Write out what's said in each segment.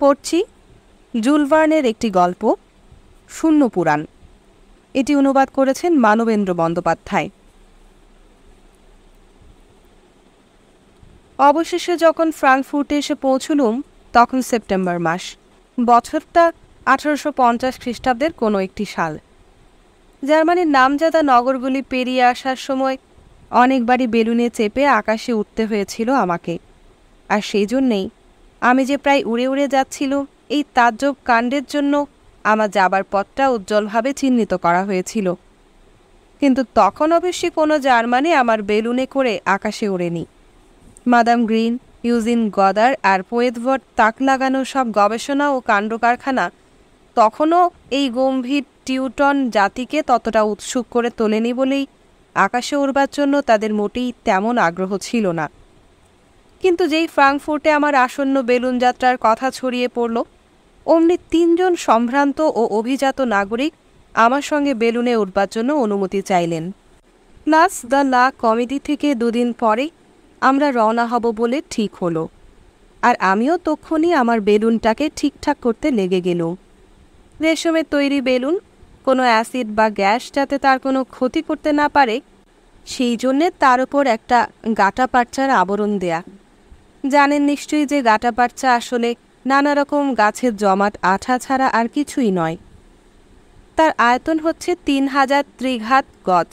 পড়ছি জুল ভার্নের একটি গল্প, শূন্য পুরাণ। এটি অনুবাদ করেছেন মানবেন্দ্র বন্দ্যোপাধ্যায়। অবশেষে যখন ফ্রাঙ্কফুর্টে এসে পৌঁছলুম তখন সেপ্টেম্বর মাস। বছরটা 1850 খ্রিস্টাব্দের কোনো একটি সাল। জার্মানির নামজাদা নগরগুলি পেরিয়ে আসার সময় অনেকবারই বেলুনে চেপে আকাশে উঠতে হয়েছিল আমাকে, আর সেই জন্যেই আমি যে প্রায় উড়ে উড়ে যাচ্ছিল এই তাজ্জব কাণ্ডের জন্য আমার যাবার পথটা উজ্জ্বলভাবে চিহ্নিত করা হয়েছিল। কিন্তু তখন অবশ্যই কোনো জার্মানি আমার বেলুনে করে আকাশে ওড়েনি। মাদাম গ্রিন, ইউজিন গদার আর পোয়েতভট তাক লাগানো সব গবেষণা ও কাণ্ডকারখানা তখনও এই গম্ভীর টিউটন জাতিকে ততটা উৎসুক করে তোলেনি বলেই আকাশে উড়বার জন্য তাদের মোটেই তেমন আগ্রহ ছিল না। কিন্তু যেই ফ্রাঙ্কফুর্টে আমার আসন্ন বেলুন যাত্রার কথা ছড়িয়ে পড়ল, অমনি 3 জন সম্ভ্রান্ত ও অভিজাত নাগরিক আমার সঙ্গে বেলুনে উঠবার জন্য অনুমতি চাইলেন। প্লাস দ্য লা কমেডি থেকে 2 দিন পরে আমরা রওনা হব বলে ঠিক হলো, আর আমিও তক্ষুনি আমার বেলুনটাকে ঠিকঠাক করতে লেগে গেলুম। রেশমের তৈরি বেলুন, কোনো অ্যাসিড বা গ্যাস যাতে তার কোনো ক্ষতি করতে না পারে সেই জন্যে তার উপর একটা গাঁটাপাটচার আবরণ দেয়া। জানেন নিশ্চয়ই যে গাঁটাপাটচা আসলে নানা রকম গাছের জমাট আঠা ছাড়া আর কিছুই নয়। তার আয়তন হচ্ছে 3000 ত্রিঘাত গজ,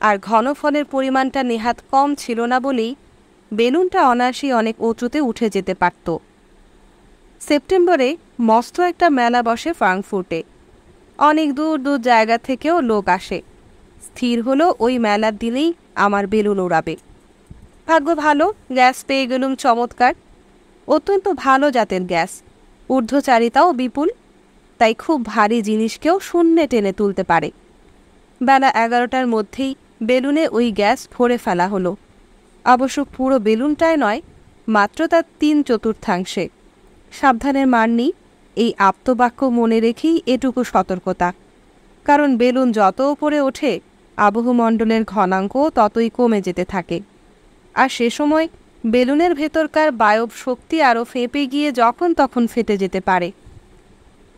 আর ঘনফলের পরিমাণটা নেহাত কম ছিল না বলেই বেলুনটা অনায়াসেই অনেক উঁচুতে উঠে যেতে পারত। সেপ্টেম্বরে মস্ত একটা মেলা বসে ফ্রাঙ্কফুর্টে। অনেক দূর দূর জায়গা থেকেও লোক আসে। স্থির হলো ওই মেলার দিনেই আমার বেলুন ওড়াবে। ভাগ্য ভালো, গ্যাস পেয়ে গেলুম চমৎকার, অত্যন্ত ভালো জাতের গ্যাস, ঊর্ধ্বচারিতাও বিপুল, তাই খুব ভারী জিনিসকেও শূন্যে টেনে তুলতে পারে। বেলা 11টার মধ্যেই বেলুনে ওই গ্যাস ভরে ফেলা হলো। অবশ্য পুরো বেলুনটায় নয়, মাত্র তার 3/4 সাবধানের মান নেই, এই আপ্তবাক্য মনে রেখেই এটুকু সতর্কতা। কারণ বেলুন যত উপরে ওঠে আবহমণ্ডলের ঘনাঙ্কও ততই কমে যেতে থাকে, আর সে সময় বেলুনের ভেতরকার বায়ব শক্তি আরও ফেঁপে গিয়ে যখন তখন ফেটে যেতে পারে।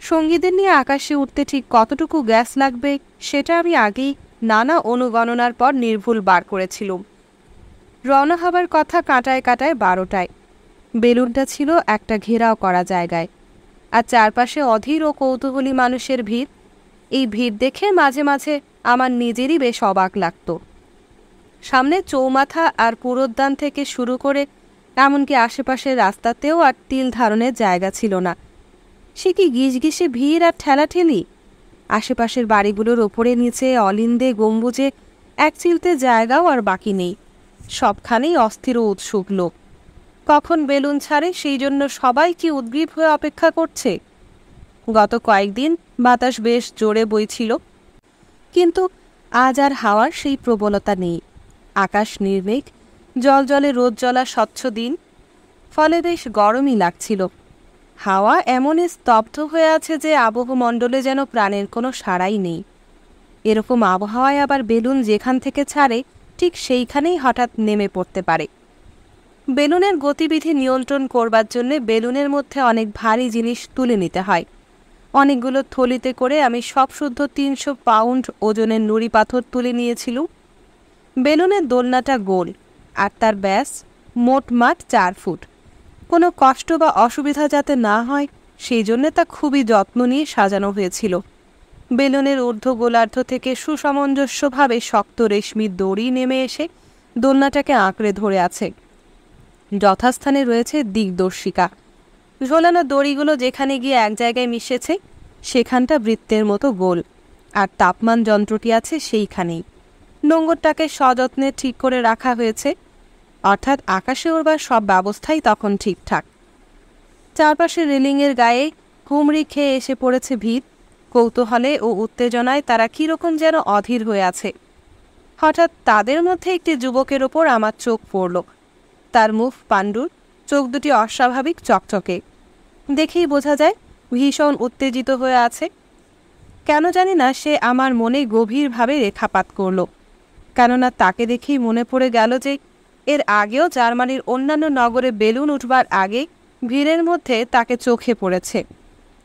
সঙ্গীদের নিয়ে আকাশে উঠতে ঠিক কতটুকু গ্যাস লাগবে সেটা আমি আগেই নানা অনুগণনার পর নির্ভুল বার করেছিলাম। রওনা হবার কথা কাঁটায় কাঁটায় 12টায়। বেলুনটা ছিল একটা ঘেরাও করা জায়গায়, আর চারপাশে অধীর ও কৌতূহলী মানুষের ভিড়। এই ভিড় দেখে মাঝে মাঝে আমার নিজেরই বেশ অবাক লাগত। সামনে চৌমাথা আর পুরোদ্যান থেকে শুরু করে এমনকি আশেপাশের রাস্তাতেও আর তিল ধারণের জায়গা ছিল না। সে কি গিজগিসে ভিড় আর ঠেলাঠেলি! আশেপাশের বাড়িগুলোর ওপরে নিচে অলিন্দে গম্বুজে এক চিলতে জায়গাও আর বাকি নেই। সবখানেই অস্থির ও উৎসুক লোক। কখন বেলুন ছাড়ে সেই জন্য সবাই কি উদ্গ্রীব হয়ে অপেক্ষা করছে। গত কয়েকদিন বাতাস বেশ জোরে বইছিল, কিন্তু আজ আর হাওয়ার সেই প্রবলতা নেই। আকাশ নির্মেঘ, জলজলে রোদ জ্বলা স্বচ্ছ দিন, ফলে বেশ গরমই লাগছিল। হাওয়া এমনই স্তব্ধ হয়ে আছে যে আবহমণ্ডলে যেন প্রাণের কোনো সাড়াই নেই। এরকম আবহাওয়ায় আবার বেলুন যেখান থেকে ছাড়ে ঠিক সেইখানেই হঠাৎ নেমে পড়তে পারে। বেলুনের গতিবিধি নিয়ন্ত্রণ করবার জন্যে বেলুনের মধ্যে অনেক ভারী জিনিস তুলে নিতে হয়। অনেকগুলো থলিতে করে আমি সব শুদ্ধ 300 পাউন্ড ওজনের নুড়ি পাথর তুলে নিয়েছিলুম। বেলুনের দোলনাটা গোল, আর তার ব্যাস মোটমাট 4 ফুট। কোনো কষ্ট বা অসুবিধা যাতে না হয় সেই জন্যে তা খুবই যত্ন নিয়ে সাজানো হয়েছিল। বেলুনের ঊর্ধ্ব গোলার্ধ থেকে সুসামঞ্জস্যভাবে শক্ত রেশমির দড়ি নেমে এসে দোলনাটাকে আঁকড়ে ধরে আছে। যথাস্থানে রয়েছে দিগদর্শিকা। ঝোলানো দড়িগুলো যেখানে গিয়ে এক জায়গায় মিশেছে সেখানটা বৃত্তের মতো গোল, আর তাপমান যন্ত্রটি আছে সেইখানেই। নোঙরটাকে সযত্নে ঠিক করে রাখা হয়েছে, অর্থাৎ আকাশে উড়বার সব ব্যবস্থাই তখন ঠিকঠাক। চারপাশে রেলিংয়ের গায়ে হুমড়ি খেয়ে এসে পড়েছে ভিড়। কৌতূহলে ও উত্তেজনায় তারা কীরকম যেন অধীর হয়ে আছে। হঠাৎ তাদের মধ্যে একটি যুবকের ওপর আমার চোখ পড়ল। তার মুখ পাণ্ডুর, চোখ দুটি অস্বাভাবিক চকচকে। দেখেই বোঝা যায় ভীষণ উত্তেজিত হয়ে আছে। কেন জানি না সে আমার মনে গভীরভাবে রেখাপাত করল। কেননা তাকে দেখেই মনে পড়ে গেল যে এর আগেও জার্মানির অন্যান্য নগরে বেলুন উঠবার আগে ভিড়ের মধ্যে তাকে চোখে পড়েছে।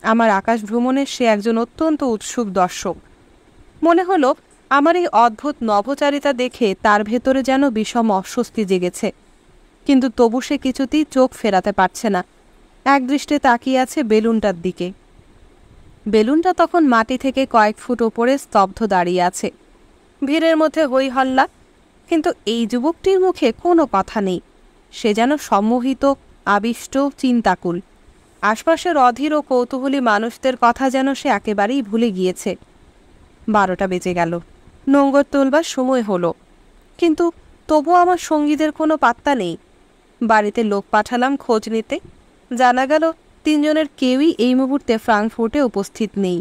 আমার আকাশ ভ্রমণের সে একজন অত্যন্ত উৎসুক দর্শক। মনে হলো আমার এই অদ্ভুত নভোচারিতা দেখে তার ভেতরে যেন বিষম অস্বস্তি জেগেছে, কিন্তু তবু সে কিছুতেই চোখ ফেরাতে পারছে না। একদৃষ্টে তাকিয়ে আছে বেলুনটার দিকে। বেলুনটা তখন মাটি থেকে কয়েক ফুট ওপরে স্তব্ধ দাঁড়িয়ে আছে। ভিড়ের মধ্যে হই হল্লা, কিন্তু এই যুবকটির মুখে কোনো কথা নেই। সে যেন সম্মোহিত, আবিষ্ট, চিন্তাকুল। আশপাশের অধীর ও কৌতূহলী মানুষদের কথা যেন সে একেবারেই ভুলে গিয়েছে। 12টা বেজে গেল, নোঙ্গর তোলবার সময় হলো, কিন্তু তবু আমার সঙ্গীদের কোনো পাত্তা নেই। বাড়িতে লোক পাঠালাম খোঁজ নিতে। জানা গেল 3 জনের কেউই এই মুহূর্তে ফ্রাঙ্কফুর্টে উপস্থিত নেই।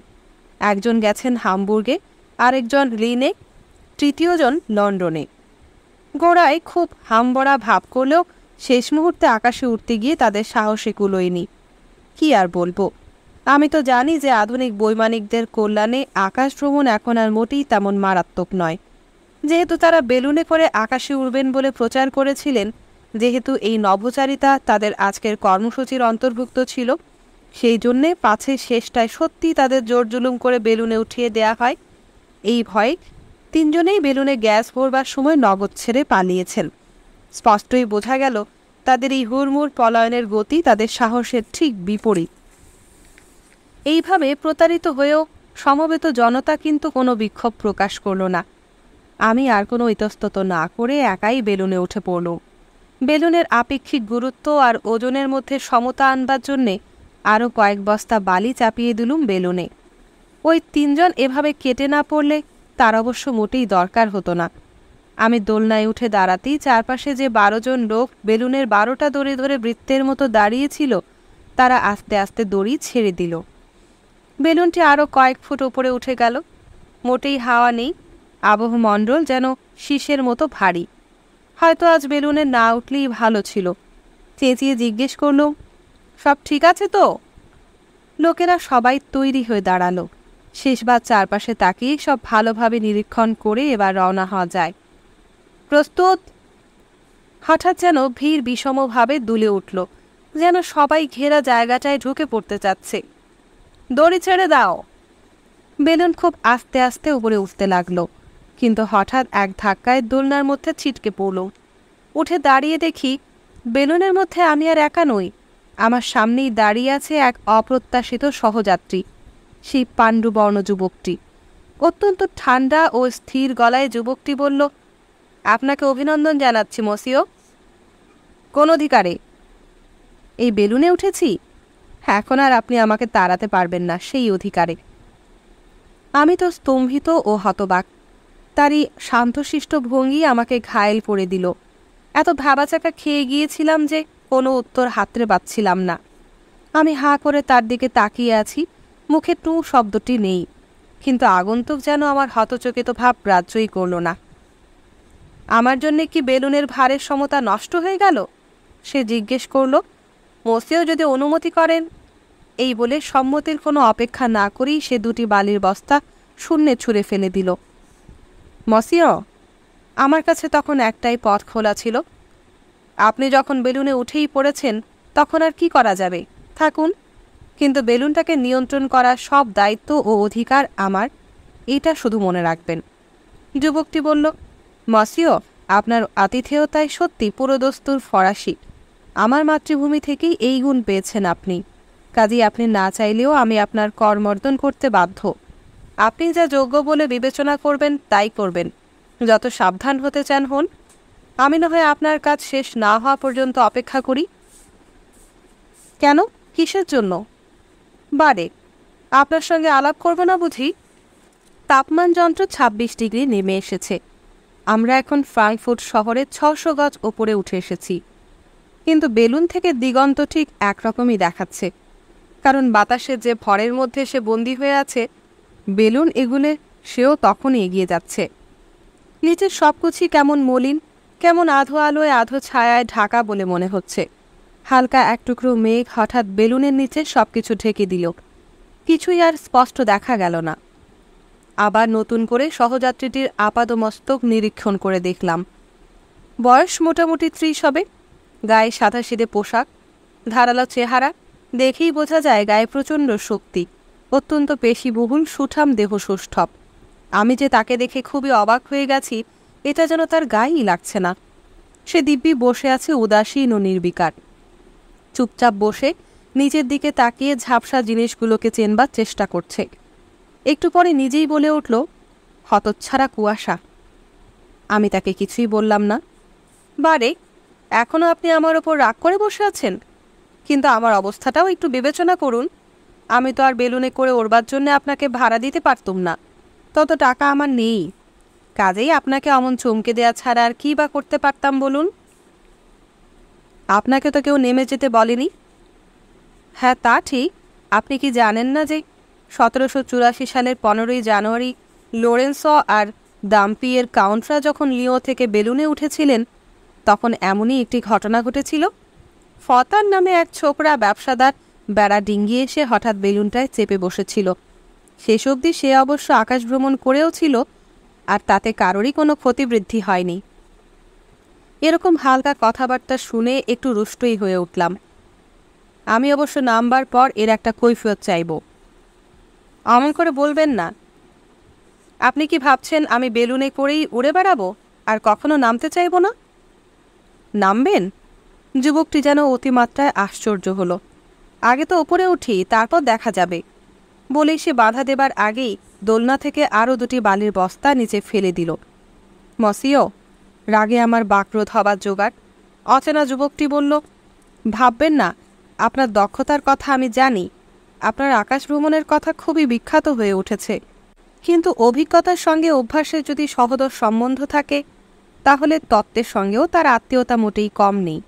একজন গেছেন হামবুর্গে, আরেকজন লিনে, তৃতীয়জন লন্ডনে। গোড়ায় খুব হামবড়া ভাব করলেও শেষ মুহূর্তে আকাশে উঠতে গিয়ে তাদের সাহসে কুলোয়নি। কি আর বলবো, আমি তো জানি যে আধুনিক বৈমানিকদের কল্যাণে আকাশ ভ্রমণ এখন আর মোটেই তেমন মারাত্মক নয়। যেহেতু তারা বেলুনে করে আকাশে উড়বেন বলে প্রচার করেছিলেন, যেহেতু এই নভোচারিতা তাদের আজকের কর্মসূচির অন্তর্ভুক্ত ছিল, সেই জন্যে পাছে শেষটায় সত্যি তাদের জোর জুলুম করে বেলুনে উঠিয়ে দেয়া হয়, এই ভয়ে 3 জনেই বেলুনে গ্যাস ভরবার সময় নগদ ছেড়ে পালিয়েছেন। স্পষ্টই বোঝা গেল তাদের এই হুড়মুড় পলায়নের গতি তাদের সাহসের ঠিক বিপরীত। এইভাবে প্রতারিত হয়েও সমবেত জনতা কিন্তু কোনো বিক্ষোভ প্রকাশ করল না। আমি আর কোনো ইতস্তত না করে একাই বেলুনে উঠে পড়ল। বেলুনের আপেক্ষিক গুরুত্ব আর ওজনের মধ্যে সমতা আনবার জন্যে আরও কয়েক বস্তা বালি চাপিয়ে দিলুম বেলুনে। ওই 3 জন এভাবে কেটে না পড়লে তার অবশ্য মোটেই দরকার হতো না। আমি দোলনায় উঠে দাঁড়াতেই চারপাশে যে 12 জন লোক বেলুনের 12টা দড়ি ধরে বৃত্তের মতো দাঁড়িয়েছিল, তারা আস্তে আস্তে দড়ি ছেড়ে দিল। বেলুনটি আরও কয়েক ফুট ওপরে উঠে গেল। মোটেই হাওয়া নেই, আবহমণ্ডল যেন শীষের মতো ভারী। হয়তো আজ বেলুনে না উঠলেই ভালো ছিল। চেঁচিয়ে জিজ্ঞেস করল, সব ঠিক আছে তো? লোকেরা সবাই তৈরি হয়ে দাঁড়ালো। শেষবার চারপাশে তাকিয়ে সব ভালোভাবে নিরীক্ষণ করে এবার রওনা হওয়া যায়। প্রস্তুত? হঠাৎ যেন ভিড় বিষমভাবে দুলে উঠল, যেন সবাই ঘেরা জায়গাটায় ঢুকে পড়তে চাচ্ছে। দড়ি ছেড়ে দাও। বেলুন খুব আস্তে আস্তে উপরে উঠতে লাগলো, কিন্তু হঠাৎ এক ধাক্কায় দোলনার মধ্যে ছিটকে পড়ল। উঠে দাঁড়িয়ে দেখি বেলুনের মধ্যে আমি আর একা নই। আমার সামনেই দাঁড়িয়ে আছে এক অপ্রত্যাশিত সহযাত্রী, সেই পাণ্ডুবর্ণ যুবকটি। অত্যন্ত ঠান্ডা ও স্থির গলায় যুবকটি বলল, আপনাকে অভিনন্দন জানাচ্ছি মসিও। কোন অধিকারে? এই বেলুনে উঠেছি। এখন আর আপনি আমাকে তাড়াতে পারবেন না, সেই অধিকারে। আমি তো স্তম্ভিত ও হতবাক। তারই শান্তশিষ্ট ভঙ্গি আমাকে ঘায়েল করে দিল। এত ভাবাচাকা খেয়ে গিয়েছিলাম যে কোনো উত্তর হাতড়ে পাচ্ছিলাম না। আমি হাঁ করে তার দিকে তাকিয়ে আছি, মুখে টু শব্দটি নেই, কিন্তু আগন্তুক যেন আমার হতচকিত ভাব গ্রাহ্যই করল না। আমার জন্যে কি বেলুনের ভারের সমতা নষ্ট হয়ে গেল? সে জিজ্ঞেস করল। মসিও যদি অনুমতি করেন। এই বলে সম্মতির কোনো অপেক্ষা না করেই সে 2টি বালির বস্তা শূন্যে ছুঁড়ে ফেলে দিল। মসিও, আমার কাছে তখন একটাই পথ খোলা ছিল। আপনি যখন বেলুনে উঠেই পড়েছেন, তখন আর কি করা যাবে? থাকুন, কিন্তু বেলুনটাকে নিয়ন্ত্রণ করার সব দায়িত্ব ও অধিকার আমার, এটা শুধু মনে রাখবেন। যুবকটি বলল, মসিও, আপনার আতিথেয়তায় সত্যি পুরোদস্তুর ফরাসি। আমার মাতৃভূমি থেকেই এই গুণ পেয়েছেন আপনি। কাজেই আপনি না চাইলেও আমি আপনার করমর্দন করতে বাধ্য। আপনি যা যোগ্য বলে বিবেচনা করবেন তাই করবেন। যত সাবধান হতে চান হন। আমি না হয় আপনার কাজ শেষ না হওয়া পর্যন্ত অপেক্ষা করি। কেন? কিসের জন্য? বারে আপনার সঙ্গে আলাপ করব না বুঝি? তাপমান যন্ত্র 26 ডিগ্রি নেমে এসেছে। আমরা এখন ফ্রাঙ্কফুর্ট শহরের 600 গজ ওপরে উঠে এসেছি, কিন্তু বেলুন থেকে দিগন্ত ঠিক একরকমই দেখাচ্ছে। কারণ বাতাসের যে ভরের মধ্যে সে বন্দী হয়ে আছে, বেলুন এগুলে সেও তখনই এগিয়ে যাচ্ছে। নিচের সবকিছুই কেমন মলিন, কেমন আধো আলোয় আধো ছায়ায় ঢাকা বলে মনে হচ্ছে। হালকা এক টুকরো মেঘ হঠাৎ বেলুনের নিচে সবকিছু ঢেকে দিল। কিছুই আর স্পষ্ট দেখা গেল না। আবার নতুন করে সহযাত্রীটির আপাদমস্তক নিরীক্ষণ করে দেখলাম। বয়স মোটামুটি 30 হবে। গায়ে সাদাসিধে পোশাক, ধারালো চেহারা, দেখেই বোঝা যায় গায়ে প্রচণ্ড শক্তি, অত্যন্ত পেশিবহুল সুঠাম দেহ সুষ্ঠব। আমি যে তাকে দেখে খুবই অবাক হয়ে গেছি, এটা যেন তার গায়েই লাগছে না। সে দিব্যি বসে আছে উদাসীন ও নির্বিকার, চুপচাপ বসে নিচের দিকে তাকিয়ে ঝাপসা জিনিসগুলোকে চেনবার চেষ্টা করছে। একটু পরে নিজেই বলে উঠল, হতচ্ছাড়া কুয়াশা। আমি তাকে কিছুই বললাম না। বারে, এখনও আপনি আমার ওপর রাগ করে বসে আছেন? কিন্তু আমার অবস্থাটাও একটু বিবেচনা করুন। আমি তো আর বেলুনে করে ওড়বার জন্য আপনাকে ভাড়া দিতে পারতুম না, তত টাকা আমার নেই। কাজেই আপনাকে অমন চমকে দেয়া ছাড়া আর কী বা করতে পারতাম বলুন? আপনাকে তো কেউ নেমে যেতে বলেনি। হ্যাঁ, তা ঠিক। আপনি কি জানেন না যে 1784 সালের 15ই জানুয়ারি লোরেন্সো আর দাম্পিয়ের কাউন্টরা যখন লিও থেকে বেলুনে উঠেছিলেন, তখন এমনই একটি ঘটনা ঘটেছিল। ফতার নামে এক ছোকরা ব্যবসাদার বেড়া ডিঙ্গিয়ে এসে হঠাৎ বেলুনটায় চেপে বসেছিল। শেষ অবধি সে অবশ্য আকাশ ভ্রমণ করেও ছিল, আর তাতে কারোরই কোনো ক্ষতিবৃদ্ধি হয়নি। এরকম হালকা কথাবার্তা শুনে একটু রুষ্টই হয়ে উঠলাম। আমি অবশ্য নামবার পর এর একটা কৈফিয়ত চাইব। অমন করে বলবেন না। আপনি কি ভাবছেন আমি বেলুনে করেই উড়ে বেড়াবো আর কখনো নামতে চাইব না? নামবেন? যুবকটি যেন অতিমাত্রায় আশ্চর্য হলো। আগে তো ওপরে উঠি, তারপর দেখা যাবে বলেই সে বাধা দেবার আগেই দোলনা থেকে আরও 2টি বালির বস্তা নিচে ফেলে দিল। মসিও, রাগে আমার বাকরোধ হবার জোগাড়। অচেনা যুবকটি বলল, ভাববেন না, আপনার দক্ষতার কথা আমি জানি। আপনার আকাশ ভ্রমণের কথা খুবই বিখ্যাত হয়ে উঠেছে। কিন্তু অভিজ্ঞতার সঙ্গে অভ্যাসের যদি সহদর সম্বন্ধ থাকে, তাহলে তত্ত্বের সঙ্গেও তার আত্মীয়তা মোটেই কম নেই।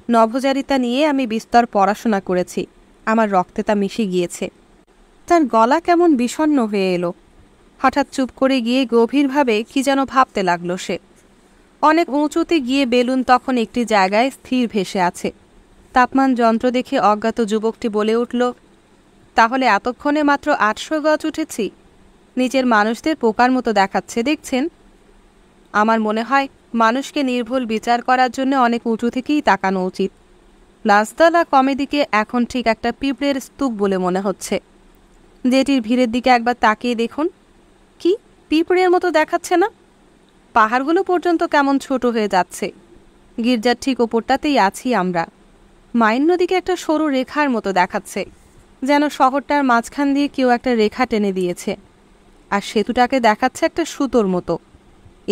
নভোচারিতা নিয়ে আমি বিস্তর পড়াশোনা করেছি, আমার রক্তে তা মিশে গিয়েছে। তার গলা কেমন বিষণ্ণ হয়ে এলো। হঠাৎ চুপ করে গিয়ে গভীরভাবে কি যেন ভাবতে লাগলো সে। অনেক উঁচুতে গিয়ে বেলুন তখন একটি জায়গায় স্থির ভেসে আছে। তাপমান যন্ত্র দেখে অজ্ঞাত যুবকটি বলে উঠল, তাহলে এতক্ষণে মাত্র 800 গজ উঠেছি। নিচের মানুষদের পোকার মতো দেখাচ্ছে, দেখছেন? আমার মনে হয় মানুষকে নির্ভুল বিচার করার জন্য অনেক উঁচু থেকেই তাকানো উচিত। লাসদালা কমেদিকে এখন ঠিক একটা পিঁপড়ের স্তূপ বলে মনে হচ্ছে। যেটির ভিড়ের দিকে একবার তাকিয়ে দেখুন, কি পিঁপড়ের মতো দেখাচ্ছে না? পাহাড়গুলো পর্যন্ত কেমন ছোট হয়ে যাচ্ছে। গির্জার ঠিক ওপরটাতেই আছি আমরা। মাইন নদীকে একটা সরু রেখার মতো দেখাচ্ছে, যেন শহরটার মাঝখান দিয়ে কেউ একটা রেখা টেনে দিয়েছে। আর সেতুটাকে দেখাচ্ছে একটা সুতোর মতো।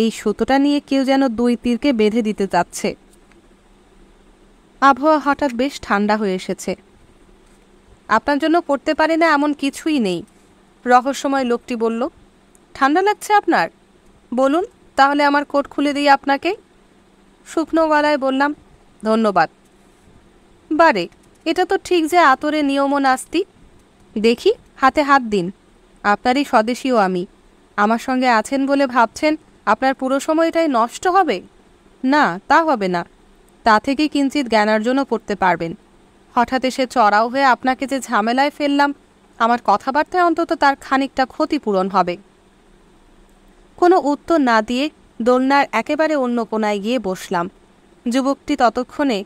এই সুতোটা নিয়ে কেউ যেন 2 তীরকে বেঁধে দিতে যাচ্ছে। আবহাওয়া হঠাৎ বেশ ঠান্ডা হয়ে এসেছে। আপনার জন্য করতে পারি না এমন কিছুই নেই, রহস্যময় লোকটি বলল। ঠান্ডা লাগছে আপনার? বলুন, তাহলে আমার কোট খুলে দিই আপনাকে। শুকনো গলায় বললাম, ধন্যবাদ। বারে, এটা তো ঠিক যে আতরে নিয়মও নাস্তি। দেখি, হাতে হাত দিন। আপনারই স্বদেশীও আমি। আমার সঙ্গে আছেন বলে ভাবছেন আপনার পুরো সময়টাই নষ্ট হবে? না, তা হবে না। তা থেকে কিঞ্চিত জ্ঞানার্জনও করতে পারবেন। হঠাৎ এসে চড়াও হয়ে আপনাকে যে ঝামেলায় ফেললাম, আমার কথাবার্তায় অন্তত তার খানিকটা ক্ষতিপূরণ হবে। কোনো উত্তর না দিয়ে দোলনার একেবারে অন্য কোনায় গিয়ে বসলাম। যুবকটি ততক্ষণে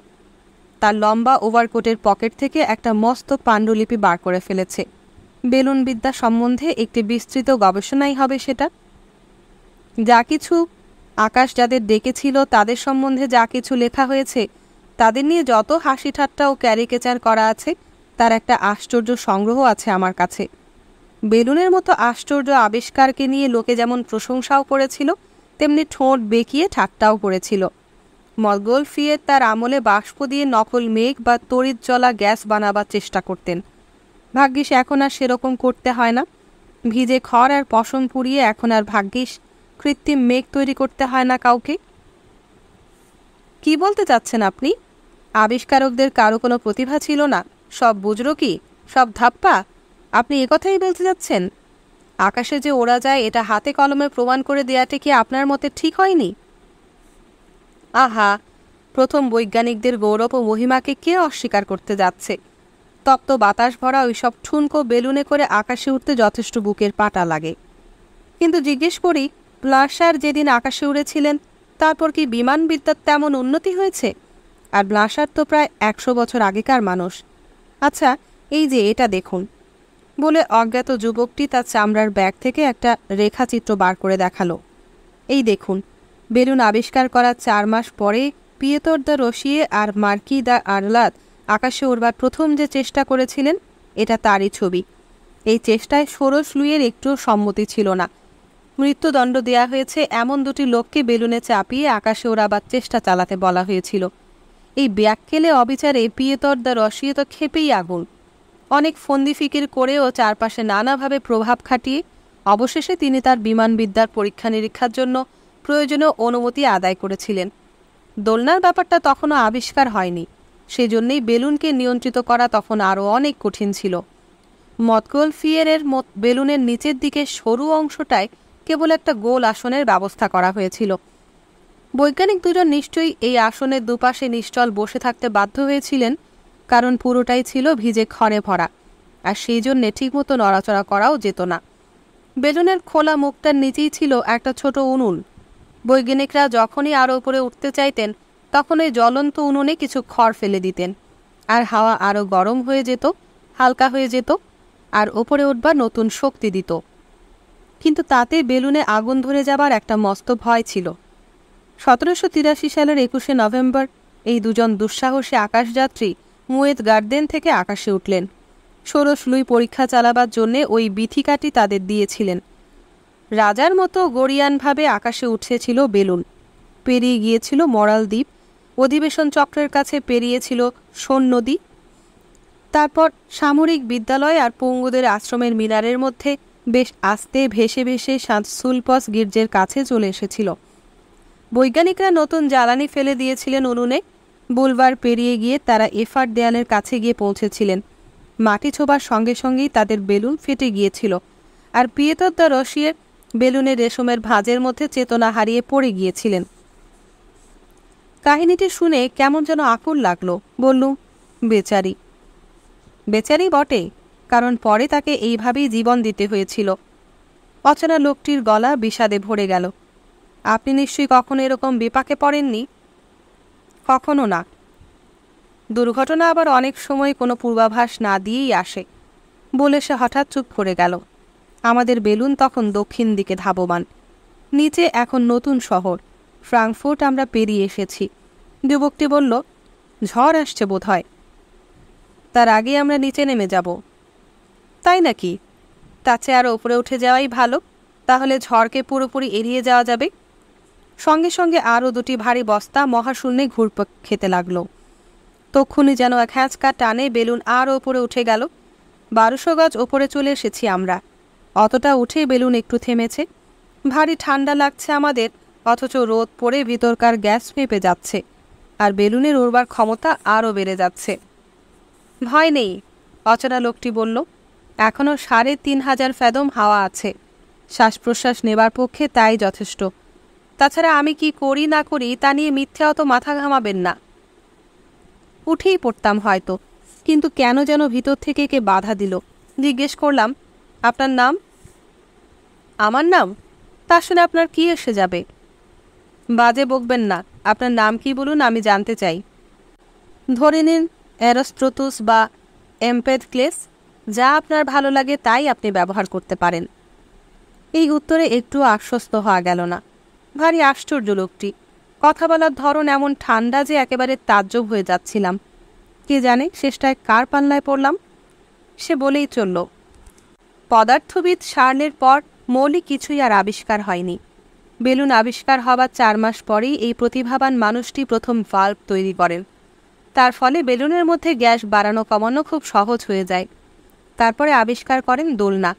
তার লম্বা ওভারকোটের পকেট থেকে একটা মস্ত পাণ্ডুলিপি বার করে ফেলেছে। বেলুন বিদ্যা সম্বন্ধে একটি বিস্তৃত গবেষণাই হবে সেটা। যা কিছু আকাশ যাদের ডেকেছিল তাদের সম্বন্ধে যা কিছু লেখা হয়েছে, তাদের নিয়ে যত হাসি ঠাট্টা ও ক্যারিকেচার করা আছে, তার একটা আশ্চর্য সংগ্রহ আছে আমার কাছে। বেলুনের মতো আশ্চর্য আবিষ্কারকে নিয়ে লোকে যেমন প্রশংসাও করেছিল, তেমনি ঠোঁট বেঁকিয়ে ঠাট্টাও করেছিল। মলগোলফিয়ের তার আমলে বাষ্প দিয়ে নকল মেঘ বা তড়িৎ জ্বলা গ্যাস বানাবার চেষ্টা করতেন। ভাগ্যিস এখন আর সেরকম করতে হয় না। ভিজে খড় আর পশম পুড়িয়ে এখন আর ভাগ্যিস কৃত্রিম মেঘ তৈরি করতে হয় না কাউকে। কি বলতে চাচ্ছেন আপনি? আবিষ্কারকদের কারো কোনো প্রতিভা ছিল না? সব বুজরো কি? সব ধাপ্পা? আপনি একথাই বলতে যাচ্ছেন? আকাশে যে ওড়া যায় এটা হাতে কলমে প্রমাণ করে দেয়াটা কি আপনার মতে ঠিক হয়নি? আহা, প্রথম বৈজ্ঞানিকদের গৌরব ও মহিমাকে কে অস্বীকার করতে যাচ্ছে? তপ্ত বাতাস ভরা ওইসব ঠুনকো বেলুনে করে আকাশে উঠতে যথেষ্ট বুকের পাটা লাগে। কিন্তু জিজ্ঞেস করি, প্লাসার যেদিন আকাশে উড়েছিলেন, তারপর কি বিমানবিদ্যার তেমন উন্নতি হয়েছে? আর ব্লাশার তো প্রায় 100 বছর আগেকার মানুষ। আচ্ছা, এই যে এটা দেখুন, বলে অজ্ঞাত যুবকটি তার চামড়ার ব্যাগ থেকে একটা রেখাচিত্র বার করে দেখালো। এই দেখুন, বেলুন আবিষ্কার করার 4 মাস পরে পিয়েতর দ্য রশিয়ে আর মার্কি দ্য আরলাদ আকাশে উড়বার প্রথম যে চেষ্টা করেছিলেন, এটা তারই ছবি। এই চেষ্টায় ষোড়শ লুইয়ের একটুও সম্মতি ছিল না। মৃত্যুদণ্ড দেয়া হয়েছে এমন দুটি লোককে বেলুনে চাপিয়ে আকাশে ওড়াবার চেষ্টা চালাতে বলা হয়েছিল। এই ব্যাককেলে অবিচারে পিয়েতর দ্য রশিয়ে তো ক্ষেপেই আগুন। অনেক ফন্দি ফিকির করেও চারপাশে নানাভাবে প্রভাব খাটিয়ে অবশেষে তিনি তার বিমানবিদ্যার পরীক্ষা নিরীক্ষার জন্য প্রয়োজনীয় অনুমতি আদায় করেছিলেন। দোলনার ব্যাপারটা তখনও আবিষ্কার হয়নি, সেজন্যই বেলুনকে নিয়ন্ত্রিত করা তখন আরও অনেক কঠিন ছিল। মতগোলফিয়ারের বেলুনের নিচের দিকে সরু অংশটায় কেবল একটা গোল আসনের ব্যবস্থা করা হয়েছিল। বৈজ্ঞানিক দুজন নিশ্চয়ই এই আসনের দুপাশে নিশ্চল বসে থাকতে বাধ্য হয়েছিলেন, কারণ পুরোটাই ছিল ভিজে খড়ে ভরা, আর সেই জন্যে ঠিকমতো নড়াচড়া করাও যেত না। বেলুনের খোলা মুখটার নিচেই ছিল একটা ছোট উনুন। বৈজ্ঞানিকরা যখনই আরও উপরে উঠতে চাইতেন, তখন ওই জ্বলন্ত উনুনে কিছু খড় ফেলে দিতেন, আর হাওয়া আরও গরম হয়ে যেত, হালকা হয়ে যেত, আর ওপরে উঠবার নতুন শক্তি দিত। কিন্তু তাতে বেলুনে আগুন ধরে যাবার একটা মস্ত ভয় ছিল। 1783 সালের 21শে নভেম্বর এই দুজন দুঃসাহসী আকাশযাত্রী মুয়েত গার্ডেন থেকে আকাশে উঠলেন। ষোড়শ লুই পরীক্ষা চালাবার জন্যে ওই বিথিকাটি তাদের দিয়েছিলেন। রাজার মতো গড়িয়ানভাবে আকাশে উঠেছিল বেলুন। পেরিয়ে গিয়েছিল মরাল দ্বীপ, অধিবেশন চক্রের কাছে পেরিয়েছিল সোন নদী, তারপর সামরিক বিদ্যালয় আর পঙ্গুদের আশ্রমের মিনারের মধ্যে বেশ আস্তে ভেসে ভেসে সাঁত সুলপস গির্জের কাছে চলে এসেছিল। বৈজ্ঞানিকরা নতুন জ্বালানি ফেলে দিয়েছিলেন উনুনে। বুলবার পেরিয়ে গিয়ে তারা এফার দেয়ালের কাছে গিয়ে পৌঁছেছিলেন। মাটি ছোবার সঙ্গে সঙ্গেই তাদের বেলুন ফেটে গিয়েছিল, আর পিয়েতর দ্য রশিয়ে বেলুনের রেশমের ভাঁজের মধ্যে চেতনা হারিয়ে পড়ে গিয়েছিলেন। কাহিনীটি শুনে কেমন যেন আকুল লাগলো। বললুম, বেচারি। বেচারি বটে, কারণ পরে তাকে এইভাবেই জীবন দিতে হয়েছিল। অচেনা লোকটির গলা বিষাদে ভরে গেল। আপনি নিশ্চয়ই কখনো এরকম বিপাকে পড়েননি? কখনো না। দুর্ঘটনা আবার অনেক সময় কোনো পূর্বাভাস না দিয়েই আসে। বলে সে হঠাৎ চুপ করে গেল। আমাদের বেলুন তখন দক্ষিণ দিকে ধাবমান। নিচে এখন নতুন শহর ফ্রাঙ্কফুর্ট আমরা পেরিয়ে এসেছি। যুবকটি বলল, ঝড় আসছে বোধ হয়। তার আগে আমরা নিচে নেমে যাব। তাই নাকি? তার চেয়ে আরও উপরে উঠে যাওয়াই ভালো, তাহলে ঝড়কে পুরোপুরি এড়িয়ে যাওয়া যাবে। সঙ্গে সঙ্গে আরও দুটি ভারী বস্তা মহাশূন্যে ঘুরপাক খেতে লাগলো। তক্ষুনি যেন এক হ্যাঁচকা টানে বেলুন আরও উপরে উঠে গেল। 1200 গজ ওপরে চলে এসেছি আমরা। অতটা উঠেই বেলুন একটু থেমেছে। ভারী ঠান্ডা লাগছে আমাদের, অথচ রোদ পড়ে ভিতরকার গ্যাস ফেঁপে যাচ্ছে, আর বেলুনের উড়বার ক্ষমতা আরও বেড়ে যাচ্ছে। ভয় নেই, অচেনা লোকটি বলল। এখনও 3500 ফ্যাদম হাওয়া আছে। শ্বাস প্রশ্বাস নেবার পক্ষে তাই যথেষ্ট। তাছাড়া আমি কি করি না করি তা নিয়ে মিথ্যে অত মাথা ঘামাবেন না। উঠেই পড়তাম হয়তো, কিন্তু কেন যেন ভিতর থেকে কে বাধা দিল। জিজ্ঞেস করলাম, আপনার নাম? আমার নাম? তা শুনে আপনার কি এসে যাবে? বাজে বকবেন না। আপনার নাম কি বলুন, আমি জানতে চাই। ধরে নিন অ্যারোস্ট্রোতুস বা এম্পেডক্লেস। যা আপনার ভালো লাগে তাই আপনি ব্যবহার করতে পারেন। এই উত্তরে একটু আশ্বস্ত হওয়া গেল না। ভারী আশ্চর্য লোকটি। কথা বলার ধরন এমন ঠান্ডা যে একেবারে তাজ্জব হয়ে যাচ্ছিলাম। কে জানে শেষটায় কার পাল্লায় পড়লাম। সে বলেই চলল, পদার্থবিদ শার্লের পর মৌলিক কিছুই আর আবিষ্কার হয়নি। বেলুন আবিষ্কার হবার 4 মাস পরেই এই প্রতিভাবান মানুষটি প্রথম ভাল্ব তৈরি করেন। তার ফলে বেলুনের মধ্যে গ্যাস বাড়ানো কমানো খুব সহজ হয়ে যায়। তারপরে আবিষ্কার করেন দোলনা।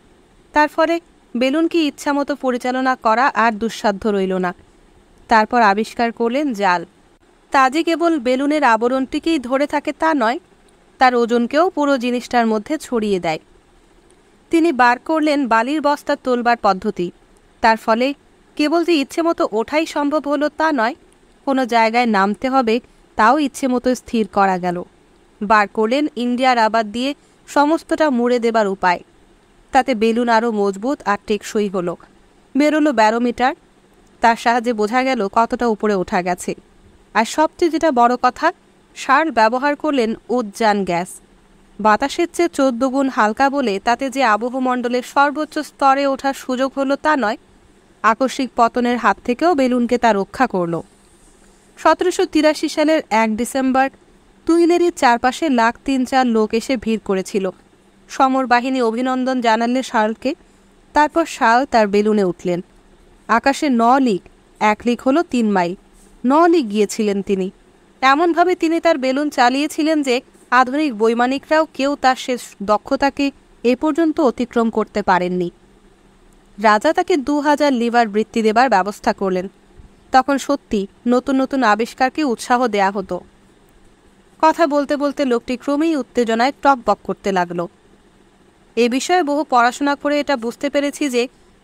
তার ফলে বেলুনকে ইচ্ছামতো পরিচালনা করা আর দুঃসাধ্য রইল না। তারপর আবিষ্কার করলেন জাল। তা যে কেবল বেলুনের আবরণটিকেই ধরে থাকে তা নয়, তার ওজনকেও পুরো জিনিসটার মধ্যে ছড়িয়ে দেয়। তিনি বার করলেন বালির বস্তা তোলবার পদ্ধতি। তার ফলে কেবল যে ইচ্ছেমতো ওঠাই সম্ভব হলো তা নয়, কোনো জায়গায় নামতে হবে তাও ইচ্ছেমতো স্থির করা গেল। বার করলেন ইন্ডিয়া রাবার দিয়ে সমস্তটা মুড়ে দেবার উপায়। তাতে বেলুন আরও মজবুত আর টেকসই হলো। বেরোলো ব্যারোমিটার, তার সাহায্যে বোঝা গেল কতটা উপরে ওঠা গেছে। আর সবচেয়ে যেটা বড় কথা, শার্ল ব্যবহার করলেন উদযান গ্যাস। বাতাসের চেয়ে 14 গুণ হালকা বলে তাতে যে আবহমণ্ডলের সর্বোচ্চ স্তরে ওঠার সুযোগ হলো তা নয়, আকস্মিক পতনের হাত থেকেও বেলুনকে তা রক্ষা করল। 1783 সালের 1 ডিসেম্বর তুইলেরই চারপাশে 3-4 লোক এসে ভিড় করেছিল। সমর বাহিনী অভিনন্দন জানালে শার্লকে। তারপর শার্ল তার বেলুনে উঠলেন। আকাশে 9 লিগ, 1 লিগ হলো 3 মাইল, 9 লিগ গিয়েছিলেন তিনি। এমনভাবে তিনি তার বেলুন চালিয়েছিলেন যে আধুনিক বৈমানিকরাও কেউ তার শেষ দক্ষতাকে এ পর্যন্ত অতিক্রম করতে পারেননি। রাজা তাকে 2000 লিভার বৃত্তি দেবার ব্যবস্থা করলেন। তখন সত্যি নতুন নতুন আবিষ্কারকে উৎসাহ দেয়া হতো। কথা বলতে বলতে লোকটি ক্রমেই উত্তেজনায় টকবক করতে লাগলো। এ বিষয়ে বহু পড়াশোনা করে এটা বুঝতে পেরেছি যে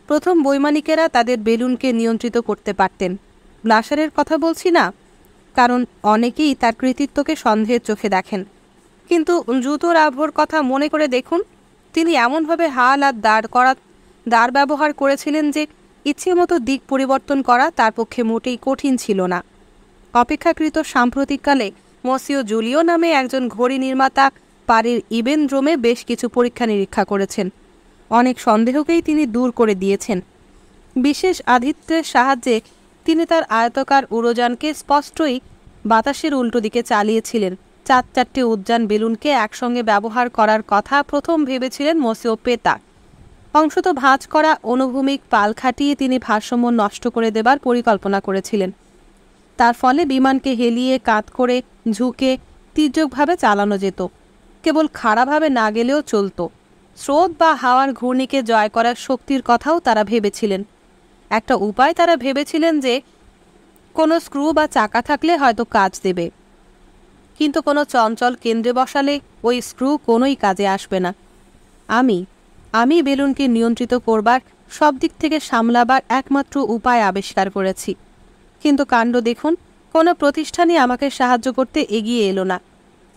প্রথম বৈমানিকেরা তাদের বেলুনকে নিয়ন্ত্রিত করতে পারতেন। ব্লাশারের কথা বলছি না, কারণ অনেকেই তার কৃতিত্বকে সন্দেহের চোখে দেখেন। কিন্তু জুতোর আভ্যর কথা মনে করে দেখুন, তিনি এমনভাবে হাল আর দাঁড় ব্যবহার করেছিলেন যে ইচ্ছে মতো দিক পরিবর্তন করা তার পক্ষে মোটেই কঠিন ছিল না। অপেক্ষাকৃত সাম্প্রতিককালে মসিও জুলিও নামে একজন ঘড়ি নির্মাতা পারির ইবেনড্রোমে বেশ কিছু পরীক্ষা নিরীক্ষা করেছেন। অনেক সন্দেহকেই তিনি দূর করে দিয়েছেন। বিশেষ আধিত্যের সাহায্যে তিনি তার আয়তকার উড়োযানকে স্পষ্টই বাতাসের উল্টো দিকে চালিয়েছিলেন। 4-4টে উদযান বেলুনকে একসঙ্গে ব্যবহার করার কথা প্রথম ভেবেছিলেন মসিও পেতা। অংশত ভাঁজ করা অনুভূমিক পাল খাটিয়ে তিনি ভারসাম্য নষ্ট করে দেবার পরিকল্পনা করেছিলেন। তার ফলে বিমানকে হেলিয়ে কাত করে ঝুঁকে তীর্যকভাবে চালানো যেত। কেবল খাড়াভাবে না গেলেও চলত। স্রোত বা হাওয়ার ঘূর্ণিকে জয় করার শক্তির কথাও তারা ভেবেছিলেন। একটা উপায় তারা ভেবেছিলেন যে কোনো স্ক্রু বা চাকা থাকলে হয়তো কাজ দেবে, কিন্তু কোনো চঞ্চল কেন্দ্রে বসালে ওই স্ক্রু কোনোই কাজে আসবে না। আমি বেলুনকে নিয়ন্ত্রিত করবার, সব দিক থেকে সামলাবার একমাত্র উপায় আবিষ্কার করেছি। কিন্তু কাণ্ড দেখুন, কোনো প্রতিষ্ঠানই আমাকে সাহায্য করতে এগিয়ে এলো না।